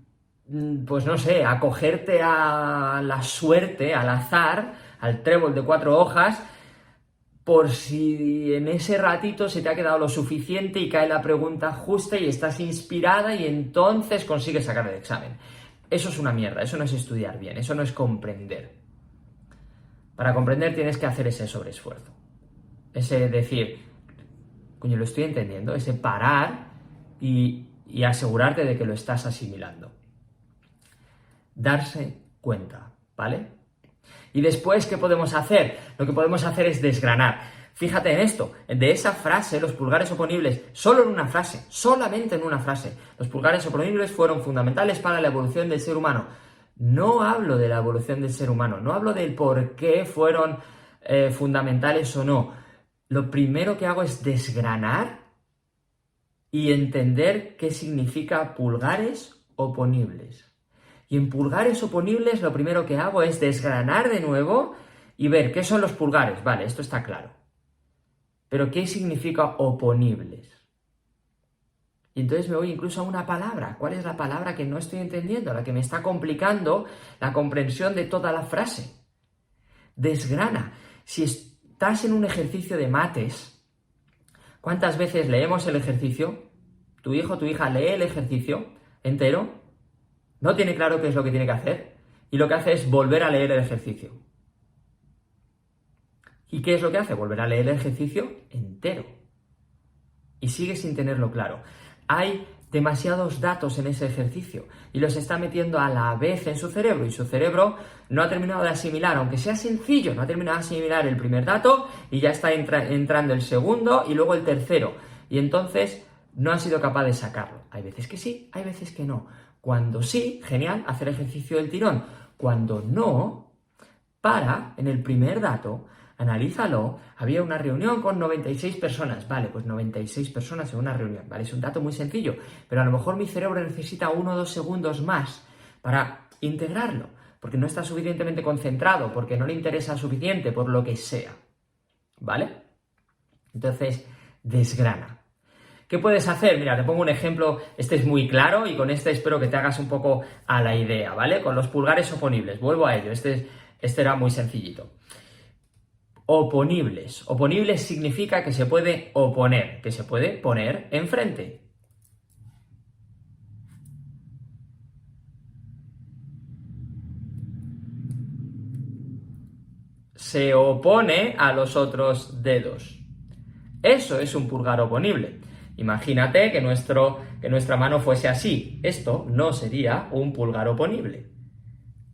pues no sé, acogerte a la suerte, al azar, al trébol de 4 hojas, por si en ese ratito se te ha quedado lo suficiente y cae la pregunta justa y estás inspirada y entonces consigues sacar el examen. Eso es una mierda, eso no es estudiar bien, eso no es comprender. Para comprender tienes que hacer ese sobreesfuerzo. Ese decir, coño, lo estoy entendiendo, ese parar y asegurarte de que lo estás asimilando. Darse cuenta, ¿vale? Y después, ¿qué podemos hacer? Lo que podemos hacer es desgranar. Fíjate en esto, de esa frase, los pulgares oponibles, solo en una frase, solamente en una frase, los pulgares oponibles fueron fundamentales para la evolución del ser humano. No hablo de la evolución del ser humano, no hablo del por qué fueron fundamentales o no. Lo primero que hago es desgranar y entender qué significa pulgares oponibles. Y en pulgares oponibles lo primero que hago es desgranar de nuevo y ver qué son los pulgares. Vale, esto está claro. Pero ¿qué significa oponibles? Y entonces me voy incluso a una palabra. ¿Cuál es la palabra que no estoy entendiendo? La que me está complicando la comprensión de toda la frase. Desgrana. Si estás en un ejercicio de mates, ¿cuántas veces leemos el ejercicio? Tu hijo o tu hija lee el ejercicio entero, no tiene claro qué es lo que tiene que hacer, y lo que hace es volver a leer el ejercicio. ¿Y qué es lo que hace? Volver a leer el ejercicio entero. Y sigue sin tenerlo claro. Hay demasiados datos en ese ejercicio y los está metiendo a la vez en su cerebro, y su cerebro no ha terminado de asimilar, aunque sea sencillo, no ha terminado de asimilar el primer dato y ya está entrando el segundo y luego el tercero. Y entonces no ha sido capaz de sacarlo. Hay veces que sí, hay veces que no. Cuando sí, genial, hacer ejercicio del tirón. Cuando no, para en el primer dato, analízalo. Había una reunión con 96 personas. Vale, pues 96 personas en una reunión. Vale, es un dato muy sencillo, pero a lo mejor mi cerebro necesita 1 o 2 segundos más para integrarlo, porque no está suficientemente concentrado, porque no le interesa suficiente, por lo que sea. ¿Vale? Entonces, desgrana. ¿Qué puedes hacer? Mira, te pongo un ejemplo, este es muy claro y con este espero que te hagas un poco a la idea, ¿vale? Con los pulgares oponibles, vuelvo a ello, este era muy sencillito. Oponibles. Oponibles significa que se puede oponer, que se puede poner enfrente. Se opone a los otros dedos. Eso es un pulgar oponible. Imagínate que nuestra mano fuese así. Esto no sería un pulgar oponible.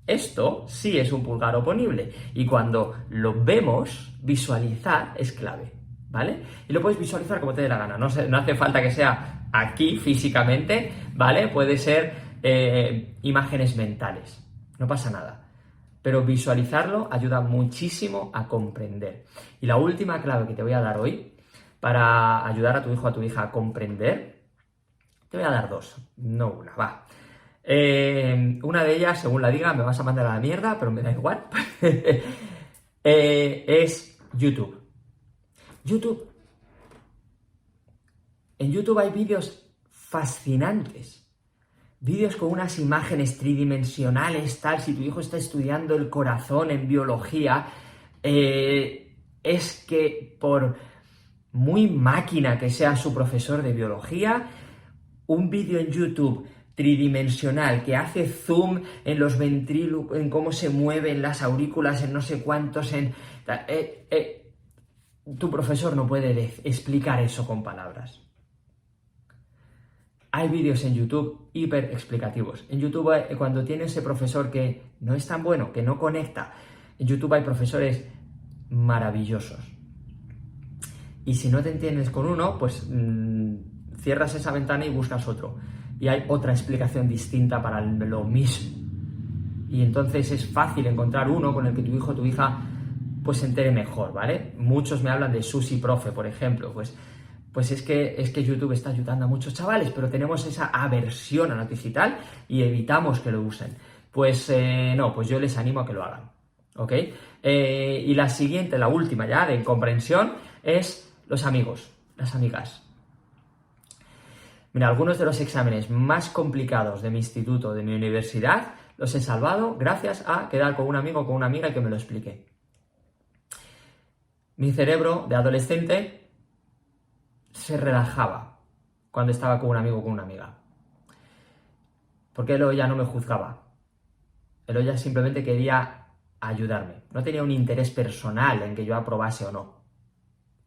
Esto sí es un pulgar oponible. Y cuando lo vemos, visualizar es clave, ¿vale? Y lo puedes visualizar como te dé la gana. No hace falta que sea aquí físicamente, ¿vale? Puede ser imágenes mentales. No pasa nada. Pero visualizarlo ayuda muchísimo a comprender. Y la última clave que te voy a dar hoy, para ayudar a tu hijo o a tu hija a comprender, te voy a dar 2, no una, va. Una de ellas, según la diga, me vas a mandar a la mierda, pero me da igual. Es YouTube. YouTube. En YouTube hay vídeos fascinantes. Vídeos con unas imágenes tridimensionales, tal. Si tu hijo está estudiando el corazón en biología, es que por muy máquina que sea su profesor de biología, un vídeo en YouTube tridimensional que hace zoom en los ventrículos, en cómo se mueven las aurículas, en no sé cuántos, tu profesor no puede explicar eso con palabras. Hay vídeos en YouTube hiper explicativos. En YouTube, cuando tienes ese profesor que no es tan bueno, que no conecta, en YouTube hay profesores maravillosos. Y si no te entiendes con uno, pues cierras esa ventana y buscas otro. Y hay otra explicación distinta para lo mismo. y entonces es fácil encontrar uno con el que tu hijo o tu hija pues se entere mejor, ¿vale? Muchos me hablan de Susi Profe, por ejemplo, pues es que YouTube está ayudando a muchos chavales, pero tenemos esa aversión a lo digital y evitamos que lo usen. Pues no, pues yo les animo a que lo hagan, ¿ok? Y la siguiente, la última ya, de comprensión, es los amigos, las amigas. Mira, algunos de los exámenes más complicados de mi instituto, de mi universidad, los he salvado gracias a quedar con un amigo o con una amiga y que me lo explique. Mi cerebro de adolescente se relajaba cuando estaba con un amigo o con una amiga. Porque él o ella no me juzgaba. Él o ella simplemente quería ayudarme. No tenía un interés personal en que yo aprobase o no.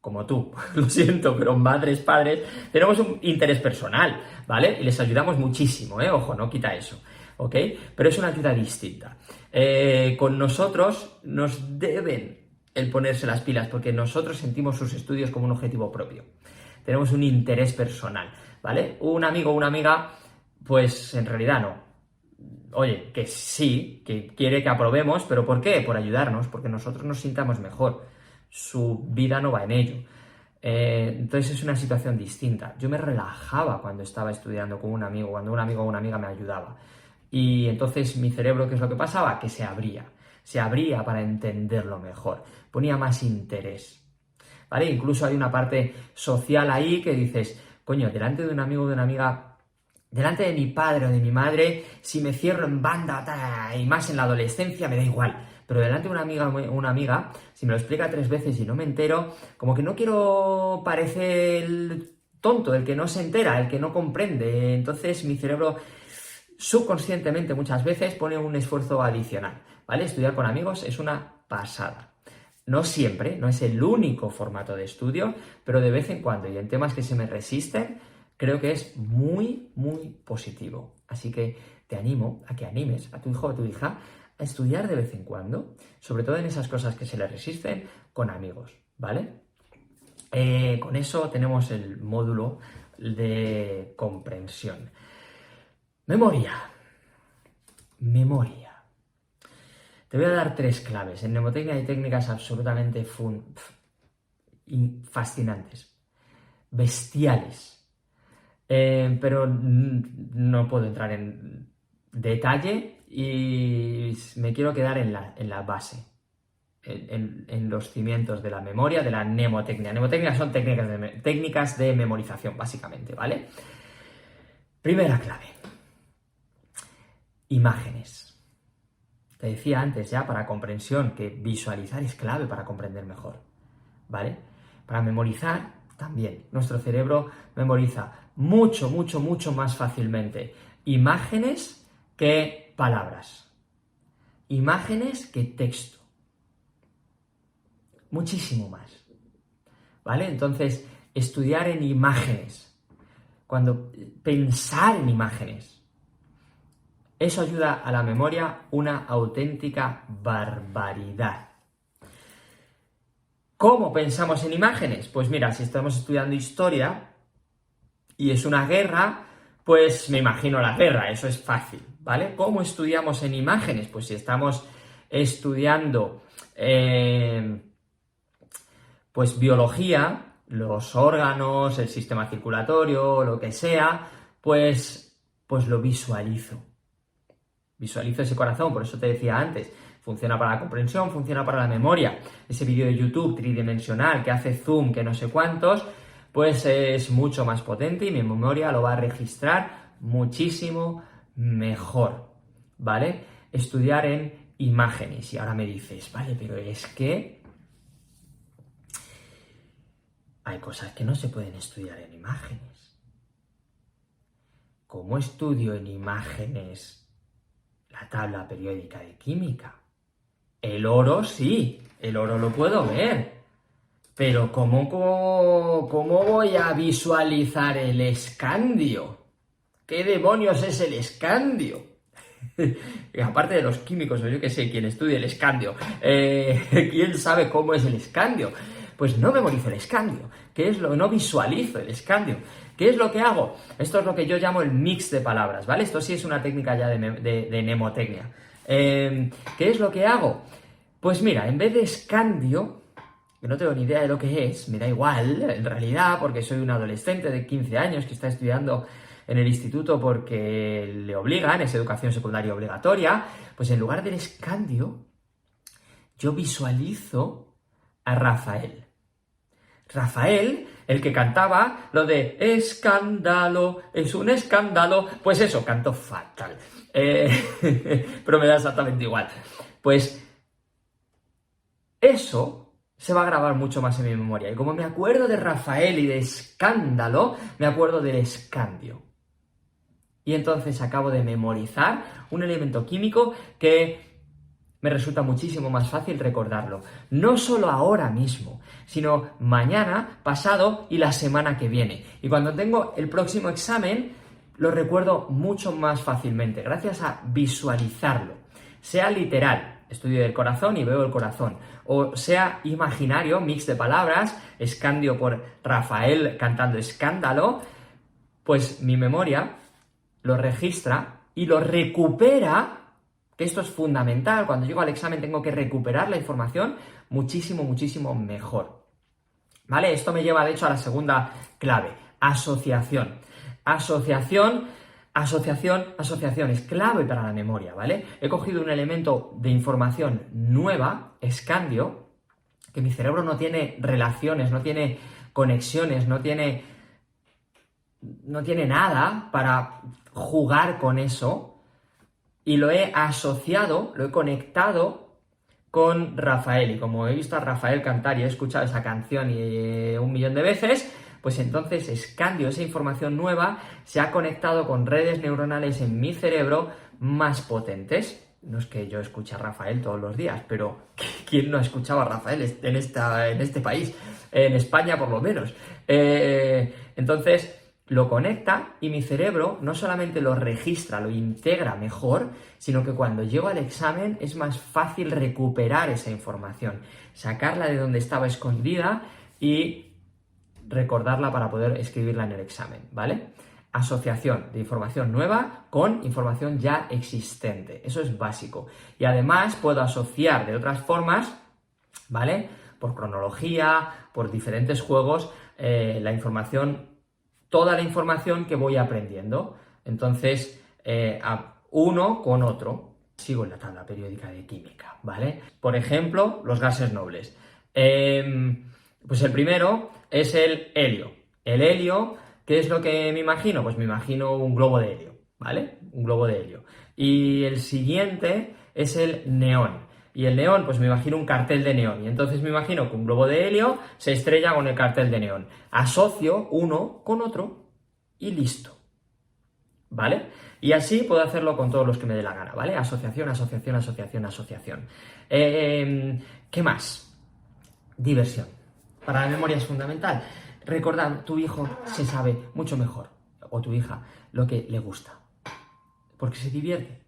Como tú, lo siento, pero madres, padres, tenemos un interés personal, ¿vale? Y les ayudamos muchísimo, ojo, no quita eso, ¿ok? Pero es una ayuda distinta. Con nosotros nos deben el ponerse las pilas, porque nosotros sentimos sus estudios como un objetivo propio. Tenemos un interés personal, ¿vale? Un amigo o una amiga, pues en realidad no. Oye, que sí, que quiere que aprobemos, ¿pero por qué? Por ayudarnos, porque nosotros nos sintamos mejor. Su vida no va en ello. Entonces es una situación distinta. Yo me relajaba cuando estaba estudiando con un amigo, cuando un amigo o una amiga me ayudaba. Y entonces mi cerebro, ¿qué es lo que pasaba? Que se abría para entenderlo mejor, ponía más interés, ¿vale? Incluso hay una parte social ahí que dices, coño, delante de un amigo o de una amiga, delante de mi padre o de mi madre, si me cierro en banda y más en la adolescencia, me da igual. Pero delante de una amiga, si me lo explica 3 veces y no me entero, como que no quiero parecer el tonto, el que no se entera, el que no comprende. Entonces mi cerebro subconscientemente muchas veces pone un esfuerzo adicional, ¿vale? Estudiar con amigos es una pasada. No siempre, no es el único formato de estudio, pero de vez en cuando y en temas que se me resisten, creo que es muy, muy positivo. Así que te animo a que animes a tu hijo o a tu hija a estudiar de vez en cuando, sobre todo en esas cosas que se les resisten, con amigos, ¿vale? Con eso tenemos el módulo de comprensión. Memoria. Te voy a dar 3 claves. En mnemotecnia hay técnicas absolutamente fascinantes, bestiales, pero no puedo entrar en detalle y me quiero quedar en la base, en los cimientos de la memoria, de la mnemotecnia. Mnemotecnia son técnicas de memorización, básicamente, ¿vale? Primera clave. Imágenes. Te decía antes ya, para comprensión, que visualizar es clave para comprender mejor, ¿vale? Para memorizar, también. Nuestro cerebro memoriza mucho más fácilmente imágenes que palabras. Imágenes que texto. Muchísimo más, ¿vale? Entonces, estudiar en imágenes, pensar en imágenes, eso ayuda a la memoria una auténtica barbaridad. ¿Cómo pensamos en imágenes? Pues mira, si estamos estudiando historia y es una guerra, pues me imagino la guerra, eso es fácil, ¿vale? ¿Cómo estudiamos en imágenes? Pues si estamos estudiando pues biología, los órganos, el sistema circulatorio, lo que sea, pues lo visualizo. Visualizo ese corazón, por eso te decía antes, funciona para la comprensión, funciona para la memoria. Ese vídeo de YouTube tridimensional que hace zoom, que no sé cuántos, pues es mucho más potente y mi memoria lo va a registrar muchísimo mejor, ¿vale? Estudiar en imágenes. Y ahora me dices, vale, pero es que hay cosas que no se pueden estudiar en imágenes. ¿Cómo estudio en imágenes la tabla periódica de química? El oro sí, el oro lo puedo ver, pero ¿cómo voy a visualizar el escandio? ¿Qué demonios es el escandio? Aparte de los químicos, o yo que sé, quien estudie el escandio, ¿quién sabe cómo es el escandio? Pues no memorizo el escandio, no visualizo el escandio. ¿Qué es lo que hago? Esto es lo que yo llamo el mix de palabras, ¿vale? Esto sí es una técnica ya de mnemotecnia. ¿Qué es lo que hago? Pues mira, en vez de Scandio, que no tengo ni idea de lo que es, me da igual, en realidad, porque soy un adolescente de 15 años que está estudiando en el instituto porque le obligan, es educación secundaria obligatoria, pues en lugar del Scandio, yo visualizo a Rafael. Rafael, el que cantaba lo de escándalo, es un escándalo, pues eso, canto fatal, pero me da exactamente igual. Pues eso se va a grabar mucho más en mi memoria. Y como me acuerdo de Rafael y de escándalo, me acuerdo del escandio. Y entonces acabo de memorizar un elemento químico que me resulta muchísimo más fácil recordarlo. No solo ahora mismo, sino mañana, pasado y la semana que viene. Y cuando tengo el próximo examen, lo recuerdo mucho más fácilmente, gracias a visualizarlo. Sea literal, estudio del corazón y veo el corazón. O sea imaginario, mix de palabras, escandio por Rafael cantando escándalo, pues mi memoria lo registra y lo recupera, que esto es fundamental, cuando llego al examen tengo que recuperar la información muchísimo, muchísimo mejor. ¿Vale? Esto me lleva, de hecho, a la segunda clave, asociación. Asociación es clave para la memoria, ¿vale? He cogido un elemento de información nueva, escandio, que mi cerebro no tiene relaciones, no tiene conexiones, no tiene nada para jugar con eso, y lo he asociado, lo he conectado con Rafael. Y como he visto a Rafael cantar y he escuchado esa canción un millón de veces, pues entonces escandio, esa información nueva, se ha conectado con redes neuronales en mi cerebro más potentes. No es que yo escuche a Rafael todos los días, pero ¿quién no ha escuchado a Rafael en este país? En España, por lo menos. Entonces lo conecta y mi cerebro no solamente lo registra, lo integra mejor, sino que cuando llego al examen es más fácil recuperar esa información, sacarla de donde estaba escondida y recordarla para poder escribirla en el examen, ¿vale? Asociación de información nueva con información ya existente. Eso es básico. Y además puedo asociar de otras formas, ¿vale? Por cronología, por diferentes juegos, toda la información que voy aprendiendo. Entonces, uno con otro. Sigo en la tabla periódica de química, ¿vale? Por ejemplo, los gases nobles. Pues el primero es el helio. El helio, ¿qué es lo que me imagino? Pues me imagino un globo de helio, ¿vale? Un globo de helio. Y el siguiente es el neón. Y el neón, pues me imagino un cartel de neón. Y entonces me imagino que un globo de helio se estrella con el cartel de neón. Asocio uno con otro y listo. ¿Vale? Y así puedo hacerlo con todos los que me dé la gana, ¿vale? Asociación, asociación, asociación, asociación. ¿Qué más? Diversión. Para la memoria es fundamental. Recordad, tu hijo se sabe mucho mejor, o tu hija, lo que le gusta. Porque se divierte.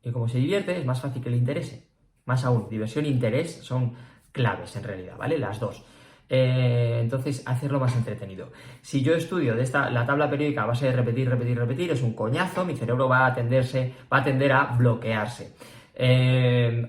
Y como se divierte, es más fácil que le interese. Más aún, diversión e interés son claves en realidad, ¿vale? Las dos. Entonces, hacerlo más entretenido. Si yo estudio la tabla periódica a base de repetir, es un coñazo, mi cerebro va a tender a bloquearse,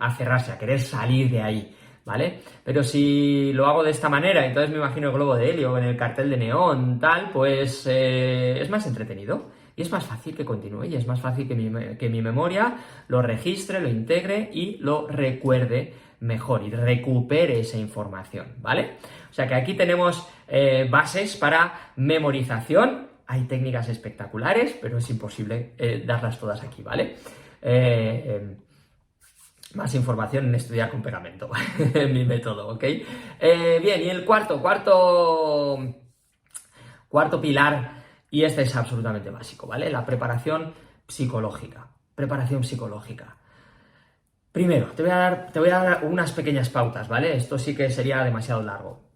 a cerrarse, a querer salir de ahí, ¿vale? Pero si lo hago de esta manera, entonces me imagino el globo de helio en el cartel de neón, tal, pues es más entretenido. Y es más fácil que continúe y es más fácil que mi memoria lo registre, lo integre y lo recuerde mejor y recupere esa información, ¿vale? O sea que aquí tenemos bases para memorización. Hay técnicas espectaculares, pero es imposible darlas todas aquí, ¿vale? Más información en Estudiar con Pegamento, mi método, ¿ok? Bien, y el cuarto pilar. Y este es absolutamente básico, ¿vale? La preparación psicológica. Preparación psicológica. Primero, te voy a dar unas pequeñas pautas, ¿vale? Esto sí que sería demasiado largo.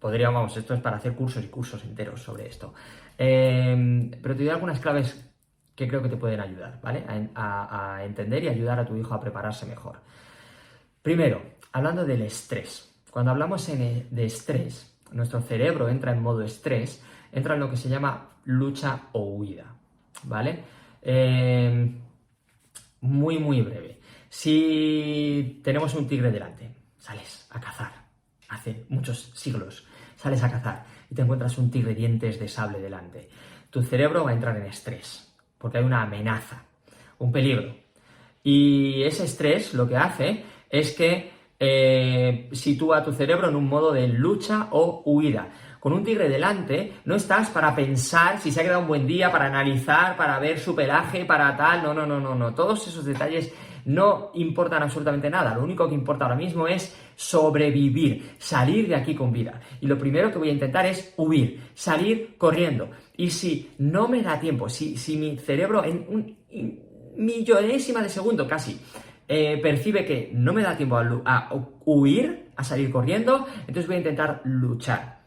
Esto es para hacer cursos y cursos enteros sobre esto. Pero te doy algunas claves que creo que te pueden ayudar, ¿vale? A entender y ayudar a tu hijo a prepararse mejor. Primero, hablando del estrés. Cuando hablamos de estrés, nuestro cerebro entra en modo estrés, entra en lo que se llama lucha o huida, ¿vale? Muy, muy breve. Si tenemos un tigre delante, sales a cazar, hace muchos siglos, sales a cazar y te encuentras un tigre dientes de sable delante. Tu cerebro va a entrar en estrés, porque hay una amenaza, un peligro. Y ese estrés lo que hace es que sitúa a tu cerebro en un modo de lucha o huida. Con un tigre delante no estás para pensar si se ha quedado un buen día, para analizar, para ver su pelaje, para tal, no. Todos esos detalles no importan absolutamente nada. Lo único que importa ahora mismo es sobrevivir, salir de aquí con vida. Y lo primero que voy a intentar es huir, salir corriendo. Y si no me da tiempo, si mi cerebro en un millonésima de segundo casi percibe que no me da tiempo a huir, a salir corriendo, entonces voy a intentar luchar.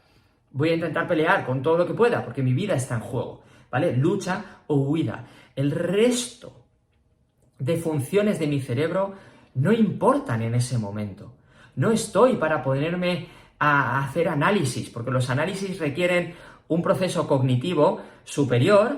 Voy a intentar pelear con todo lo que pueda, porque mi vida está en juego, ¿vale? Lucha o huida. El resto de funciones de mi cerebro no importan en ese momento. No estoy para ponerme a hacer análisis, porque los análisis requieren un proceso cognitivo superior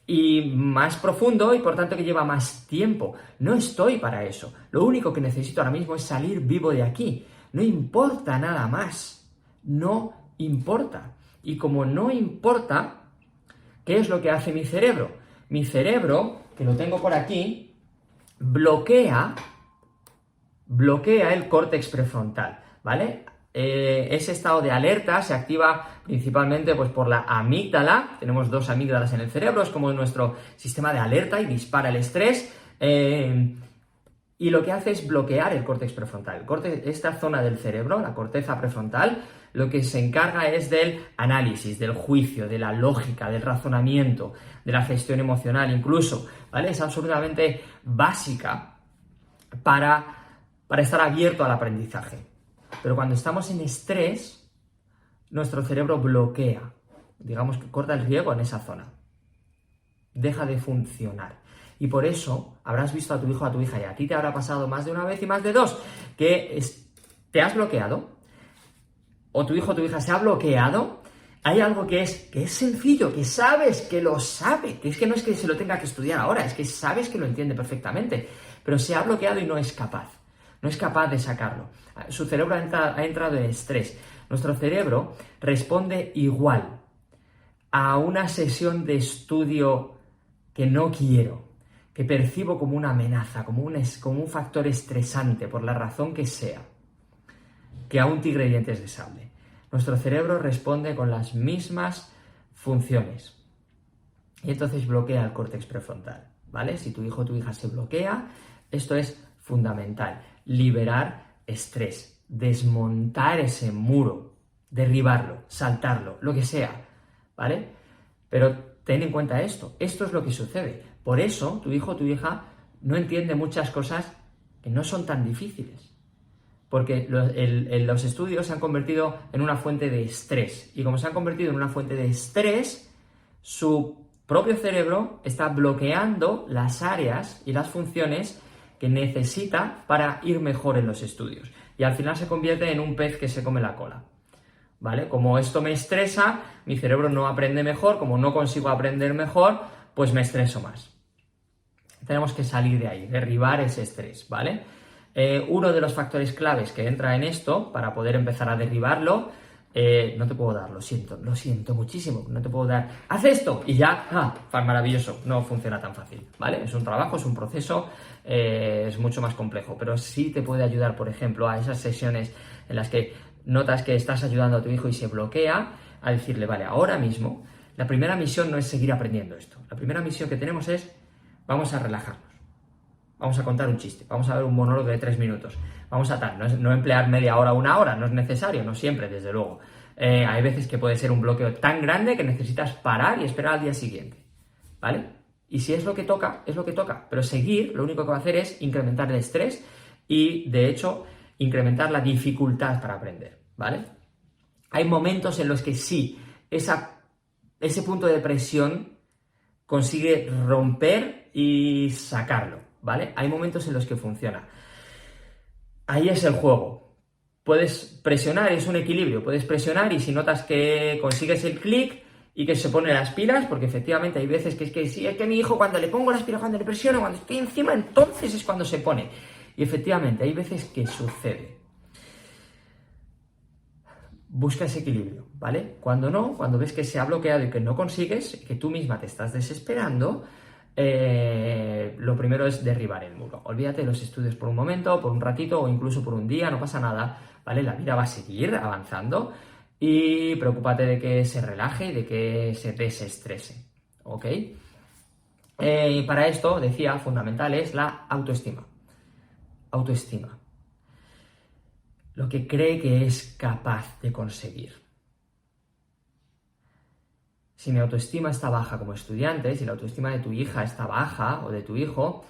y más profundo y por tanto que lleva más tiempo. No estoy para eso. Lo único que necesito ahora mismo es salir vivo de aquí. No importa nada más. No importa. Y como no importa, ¿qué es lo que hace mi cerebro? Mi cerebro, que lo tengo por aquí, bloquea el córtex prefrontal, ¿vale? Ese estado de alerta se activa principalmente pues, por la amígdala. Tenemos 2 amígdalas en el cerebro, es como nuestro sistema de alerta y dispara el estrés. Y lo que hace es bloquear el córtex prefrontal. Esta zona del cerebro, la corteza prefrontal, lo que se encarga es del análisis, del juicio, de la lógica, del razonamiento, de la gestión emocional incluso, ¿vale? Es absolutamente básica para estar abierto al aprendizaje. Pero cuando estamos en estrés, nuestro cerebro bloquea, digamos que corta el riego en esa zona. Deja de funcionar. Y por eso habrás visto a tu hijo o a tu hija, y a ti te habrá pasado más de una vez y más de 2, que te has bloqueado, o tu hijo o tu hija se ha bloqueado. Hay algo que es sencillo, que sabes que lo sabe, que es que no es que se lo tenga que estudiar ahora, es que sabes que lo entiende perfectamente, pero se ha bloqueado y no es capaz de sacarlo. Su cerebro ha entrado en estrés. Nuestro cerebro responde igual a una sesión de estudio que no quiero, que percibo como una amenaza, como un factor estresante, por la razón que sea, que a un tigre de dientes de sable. Nuestro cerebro responde con las mismas funciones. Y entonces bloquea el córtex prefrontal, ¿vale? Si tu hijo o tu hija se bloquea, esto es fundamental. Liberar estrés, desmontar ese muro, derribarlo, saltarlo, lo que sea, ¿vale? Pero ten en cuenta esto es lo que sucede. Por eso tu hijo o tu hija no entiende muchas cosas que no son tan difíciles. Porque los estudios se han convertido en una fuente de estrés. Y como se han convertido en una fuente de estrés, su propio cerebro está bloqueando las áreas y las funciones que necesita para ir mejor en los estudios. Y al final se convierte en un pez que se come la cola, ¿vale? Como esto me estresa, mi cerebro no aprende mejor, como no consigo aprender mejor, pues me estreso más. Tenemos que salir de ahí, derribar ese estrés, ¿vale? Uno de los factores claves que entra en esto, para poder empezar a derribarlo, no te puedo dar, lo siento muchísimo, no te puedo dar, haz esto y ya, maravilloso, no funciona tan fácil, ¿vale? Es un trabajo, es un proceso, es mucho más complejo, pero sí te puede ayudar, por ejemplo, a esas sesiones en las que notas que estás ayudando a tu hijo y se bloquea, a decirle, vale, ahora mismo, la primera misión no es seguir aprendiendo esto, la primera misión que tenemos es, vamos a relajarnos. Vamos a contar un chiste, vamos a ver un monólogo de 3 minutos, vamos a tal, no emplear media hora, 1 hora, no es necesario, no siempre, desde luego. Hay veces que puede ser un bloqueo tan grande que necesitas parar y esperar al día siguiente, ¿vale? Y si es lo que toca, es lo que toca, pero seguir lo único que va a hacer es incrementar el estrés y, de hecho, incrementar la dificultad para aprender, ¿vale? Hay momentos en los que sí, ese punto de presión consigue romper y sacarlo, ¿vale? Hay momentos en los que funciona. Ahí es el juego. Puedes presionar, es un equilibrio. Puedes presionar y si notas que consigues el clic y que se pone las pilas, porque efectivamente hay veces que es que sí, es que mi hijo cuando le pongo las pilas, cuando le presiono, cuando estoy encima, entonces es cuando se pone. Y efectivamente, hay veces que sucede. Busca ese equilibrio, ¿vale? Cuando ves que se ha bloqueado y que no consigues, que tú misma te estás desesperando, lo primero es derribar el muro. Olvídate de los estudios por un momento, por un ratito o incluso por un día, no pasa nada, ¿vale? La vida va a seguir avanzando y preocúpate de que se relaje y de que se desestrese, ¿ok? Y para esto, decía, fundamental es la autoestima. Autoestima. Lo que cree que es capaz de conseguir. Si mi autoestima está baja como estudiante, si la autoestima de tu hija está baja o de tu hijo,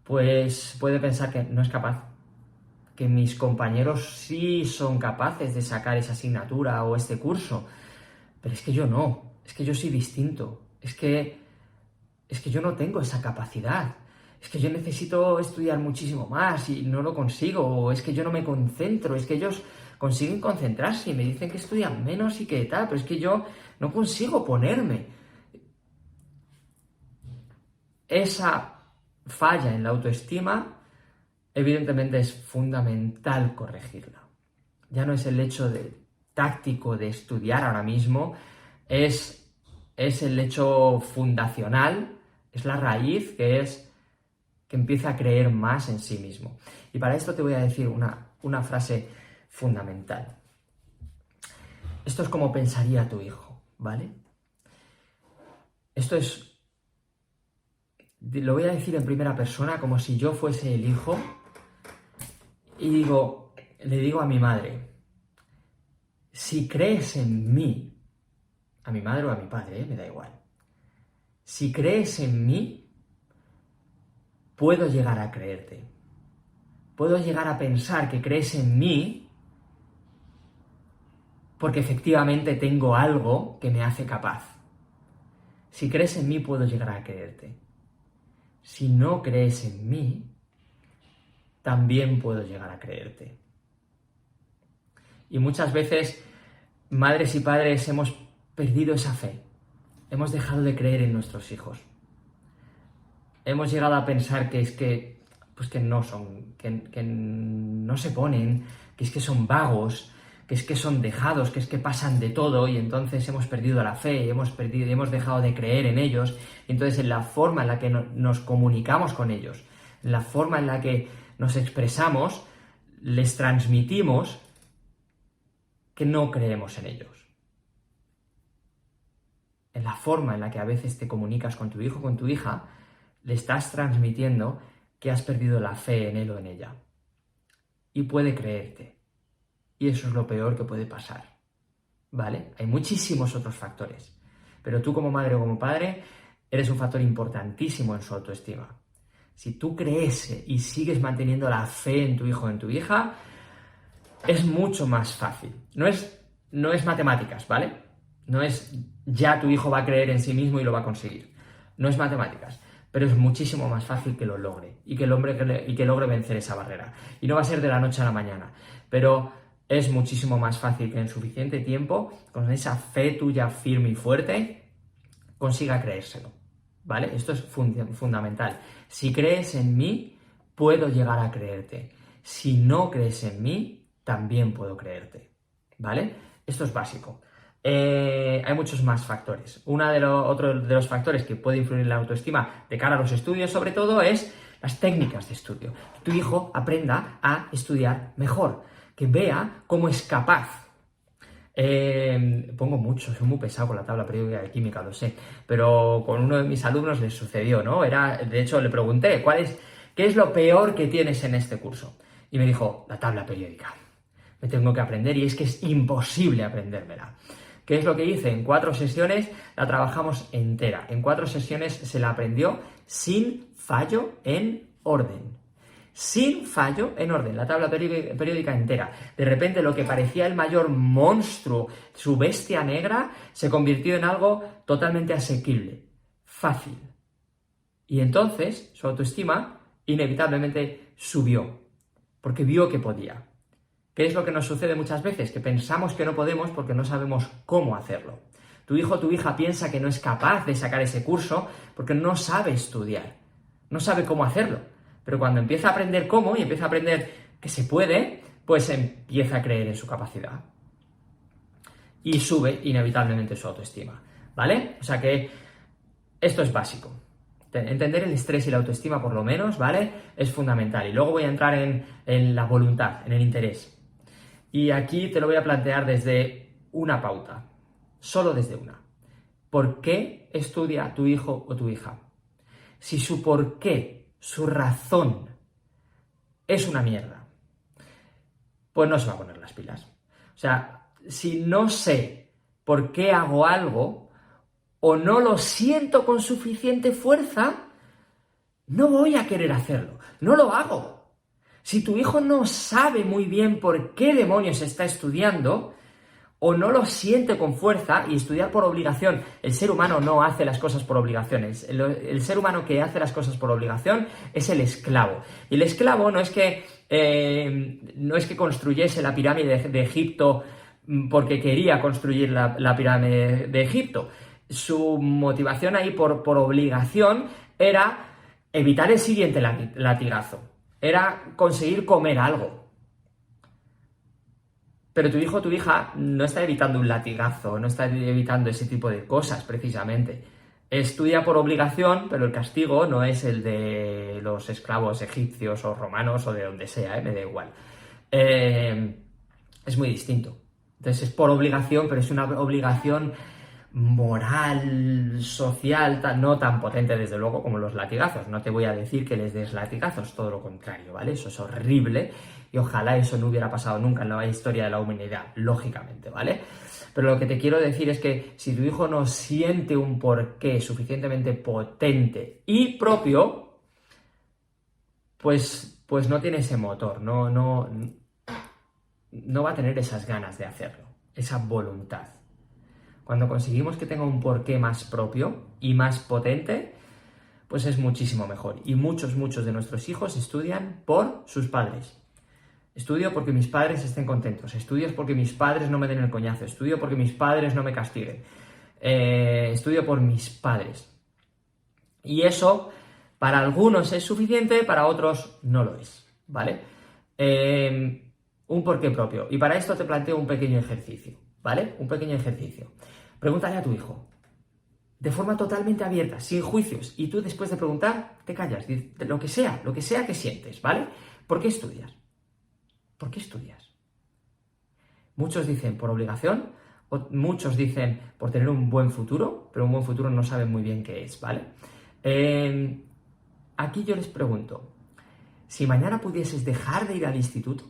pues puede pensar que no es capaz, que mis compañeros sí son capaces de sacar esa asignatura o este curso, pero es que yo no, es que yo soy distinto, es que yo no tengo esa capacidad. Es que yo necesito estudiar muchísimo más y no lo consigo, o es que yo no me concentro, es que ellos consiguen concentrarse y me dicen que estudian menos y que tal, pero es que yo no consigo ponerme. Esa falla en la autoestima, evidentemente es fundamental corregirla. Ya no es el hecho táctico de estudiar ahora mismo, es el hecho fundacional, es la raíz que empieza a creer más en sí mismo. Y para esto te voy a decir una frase fundamental. Esto es como pensaría tu hijo, ¿vale? Lo voy a decir en primera persona como si yo fuese el hijo y le digo a mi madre, si crees en mí, a mi madre o a mi padre, me da igual, si crees en mí, puedo llegar a creerte. Puedo llegar a pensar que crees en mí porque efectivamente tengo algo que me hace capaz. Si crees en mí, puedo llegar a creerte. Si no crees en mí, también puedo llegar a creerte. Y muchas veces, madres y padres, hemos perdido esa fe. Hemos dejado de creer en nuestros hijos. Hemos llegado a pensar que no se ponen, que es que son vagos, que es que son dejados, que es que pasan de todo, y entonces hemos perdido la fe, hemos dejado de creer en ellos. Entonces, en la forma en la que nos comunicamos con ellos, en la forma en la que nos expresamos, les transmitimos que no creemos en ellos. En la forma en la que a veces te comunicas con tu hijo o con tu hija, le estás transmitiendo que has perdido la fe en él o en ella. Y puede creerte. Y eso es lo peor que puede pasar. ¿Vale? Hay muchísimos otros factores. Pero tú como madre o como padre eres un factor importantísimo en su autoestima. Si tú crees y sigues manteniendo la fe en tu hijo o en tu hija, es mucho más fácil. No es matemáticas, ¿vale? No es ya tu hijo va a creer en sí mismo y lo va a conseguir. No es matemáticas. Pero es muchísimo más fácil que lo logre y que logre vencer esa barrera. Y no va a ser de la noche a la mañana, pero es muchísimo más fácil que en suficiente tiempo, con esa fe tuya firme y fuerte, consiga creérselo, ¿vale? Esto es fundamental. Si crees en mí, puedo llegar a creerte. Si no crees en mí, también puedo creerte, ¿vale? Esto es básico. Hay muchos más factores. Otro de los factores que puede influir en la autoestima de cara a los estudios, sobre todo, es las técnicas de estudio. Que tu hijo aprenda a estudiar mejor, que vea cómo es capaz. Pongo mucho, soy muy pesado con la tabla periódica de química, lo sé, pero con uno de mis alumnos les sucedió, ¿no? De hecho, le pregunté, ¿qué es lo peor que tienes en este curso? Y me dijo, la tabla periódica. Me tengo que aprender y es que es imposible aprendérmela. ¿Qué es lo que hice? En 4 sesiones la trabajamos entera. En 4 sesiones se la aprendió sin fallo en orden. Sin fallo en orden, la tabla periódica entera. De repente lo que parecía el mayor monstruo, su bestia negra, se convirtió en algo totalmente asequible, fácil. Y entonces su autoestima inevitablemente subió, porque vio que podía. ¿Qué es lo que nos sucede muchas veces? Que pensamos que no podemos porque no sabemos cómo hacerlo. Tu hijo o tu hija piensa que no es capaz de sacar ese curso porque no sabe estudiar, no sabe cómo hacerlo. Pero cuando empieza a aprender cómo y empieza a aprender que se puede, pues empieza a creer en su capacidad. Y sube inevitablemente su autoestima, ¿vale? O sea que esto es básico. Entender el estrés y la autoestima, por lo menos, ¿vale? Es fundamental. Y luego voy a entrar en la voluntad, en el interés. Y aquí te lo voy a plantear desde una pauta, solo desde una. ¿Por qué estudia tu hijo o tu hija? Si su por qué, su razón, es una mierda, pues no se va a poner las pilas. O sea, si no sé por qué hago algo o no lo siento con suficiente fuerza, no voy a querer hacerlo, no lo hago. Si tu hijo no sabe muy bien por qué demonios está estudiando o no lo siente con fuerza, y estudiar por obligación, el ser humano no hace las cosas por obligaciones. El ser humano que hace las cosas por obligación es el esclavo. Y el esclavo no es que construyese la pirámide de Egipto porque quería construir la pirámide de Egipto. Su motivación ahí por obligación era evitar el siguiente latigazo. Era conseguir comer algo. Pero tu hijo o tu hija no está evitando un latigazo, no está evitando ese tipo de cosas, precisamente. Estudia por obligación, pero el castigo no es el de los esclavos egipcios o romanos o de donde sea, me da igual. Es muy distinto. Entonces es por obligación, pero es una obligación moral, social, no tan potente desde luego como los latigazos. No te voy a decir que les des latigazos, todo lo contrario, ¿vale? Eso es horrible y ojalá eso no hubiera pasado nunca en la historia de la humanidad, lógicamente, ¿vale? Pero lo que te quiero decir es que si tu hijo no siente un porqué suficientemente potente y propio, pues no tiene ese motor, no va a tener esas ganas de hacerlo, esa voluntad. Cuando conseguimos que tenga un porqué más propio y más potente, pues es muchísimo mejor. Y muchos de nuestros hijos estudian por sus padres. Estudio porque mis padres estén contentos. Estudio porque mis padres no me den el coñazo. Estudio porque mis padres no me castiguen. Estudio por mis padres. Y eso, para algunos es suficiente, para otros no lo es, ¿vale? Un porqué propio. Y para esto te planteo un pequeño ejercicio, ¿vale? Un pequeño ejercicio. Pregúntale a tu hijo, de forma totalmente abierta, sin juicios, y tú después de preguntar, te callas, lo que sea que sientes, ¿vale? ¿Por qué estudias? ¿Por qué estudias? Muchos dicen por obligación, muchos dicen por tener un buen futuro, pero un buen futuro no saben muy bien qué es, ¿vale? Aquí yo les pregunto, si mañana pudieses dejar de ir al instituto,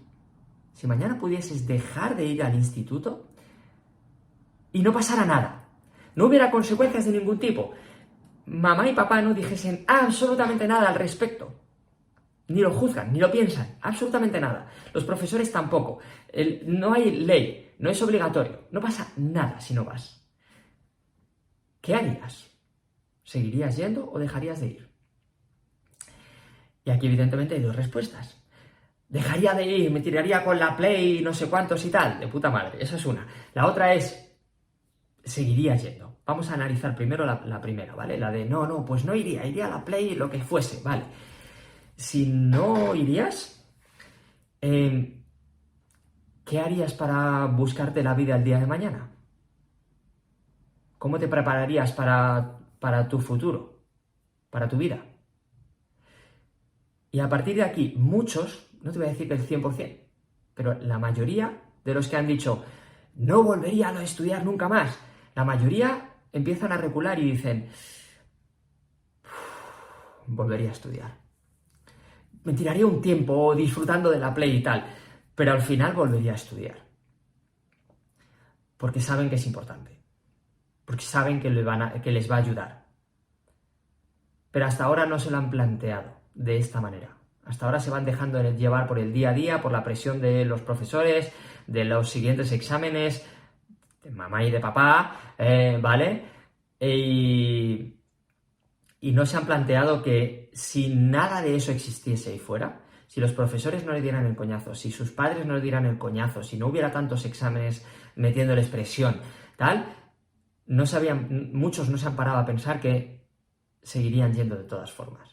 y no pasara nada, no hubiera consecuencias de ningún tipo, mamá y papá no dijesen absolutamente nada al respecto, ni lo juzgan, ni lo piensan, absolutamente nada, los profesores tampoco, no hay ley, no es obligatorio, no pasa nada si no vas, ¿qué harías? ¿Seguirías yendo o dejarías de ir? Y aquí evidentemente hay dos respuestas. Dejaría de ir, me tiraría con la Play, no sé cuántos y tal, de puta madre, esa es una. La otra es, seguiría yendo. Vamos a analizar primero la primera, ¿vale? La de pues no iría a la Play, lo que fuese, ¿vale? Si no irías, ¿qué harías para buscarte la vida el día de mañana? ¿Cómo te prepararías para tu futuro? Para tu vida. Y a partir de aquí, muchos, no te voy a decir que el 100%, pero la mayoría de los que han dicho, no volvería a estudiar nunca más, la mayoría empiezan a recular y dicen, volvería a estudiar. Me tiraría un tiempo disfrutando de la Play y tal, pero al final volvería a estudiar. Porque saben que es importante. Porque saben que les va a ayudar. Pero hasta ahora no se lo han planteado de esta manera. Hasta ahora se van dejando llevar por el día a día, por la presión de los profesores, de los siguientes exámenes, de mamá y de papá, ¿vale? Y no se han planteado que si nada de eso existiese ahí fuera, si los profesores no le dieran el coñazo, si sus padres no le dieran el coñazo, si no hubiera tantos exámenes metiéndoles presión, tal, muchos no se han parado a pensar que seguirían yendo de todas formas.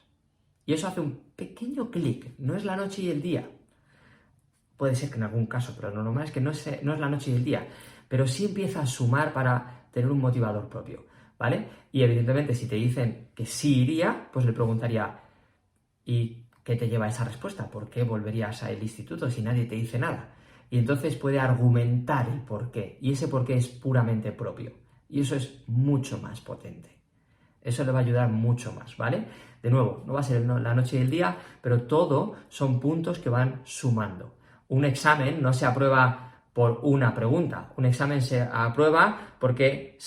Y eso hace un pequeño clic, no es la noche y el día. Puede ser que en algún caso, pero lo normal es que no es la noche y el día, pero sí empieza a sumar para tener un motivador propio, ¿vale? Y evidentemente si te dicen que sí iría, pues le preguntaría, ¿y qué te lleva a esa respuesta? ¿Por qué volverías al instituto si nadie te dice nada? Y entonces puede argumentar el por qué, y ese por qué es puramente propio, y eso es mucho más potente. Eso le va a ayudar mucho más, ¿vale? De nuevo, no va a ser la noche y el día, pero todo son puntos que van sumando. Un examen no se aprueba por una pregunta. Un examen se aprueba porque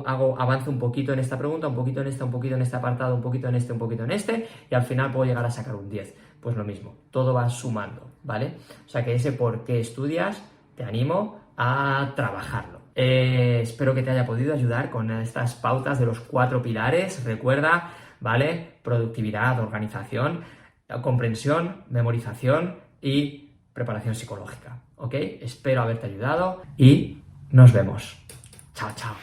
avanzo un poquito en esta pregunta, un poquito en esta, un poquito en este apartado, un poquito en este, un poquito en este, y al final puedo llegar a sacar un 10. Pues lo mismo, todo va sumando, ¿vale? O sea que ese por qué estudias, te animo a trabajarlo. Espero que te haya podido ayudar con estas pautas de los 4 pilares. Recuerda, ¿vale? Productividad, organización, comprensión, memorización y preparación psicológica, ¿ok? Espero haberte ayudado y nos vemos. Chao, chao.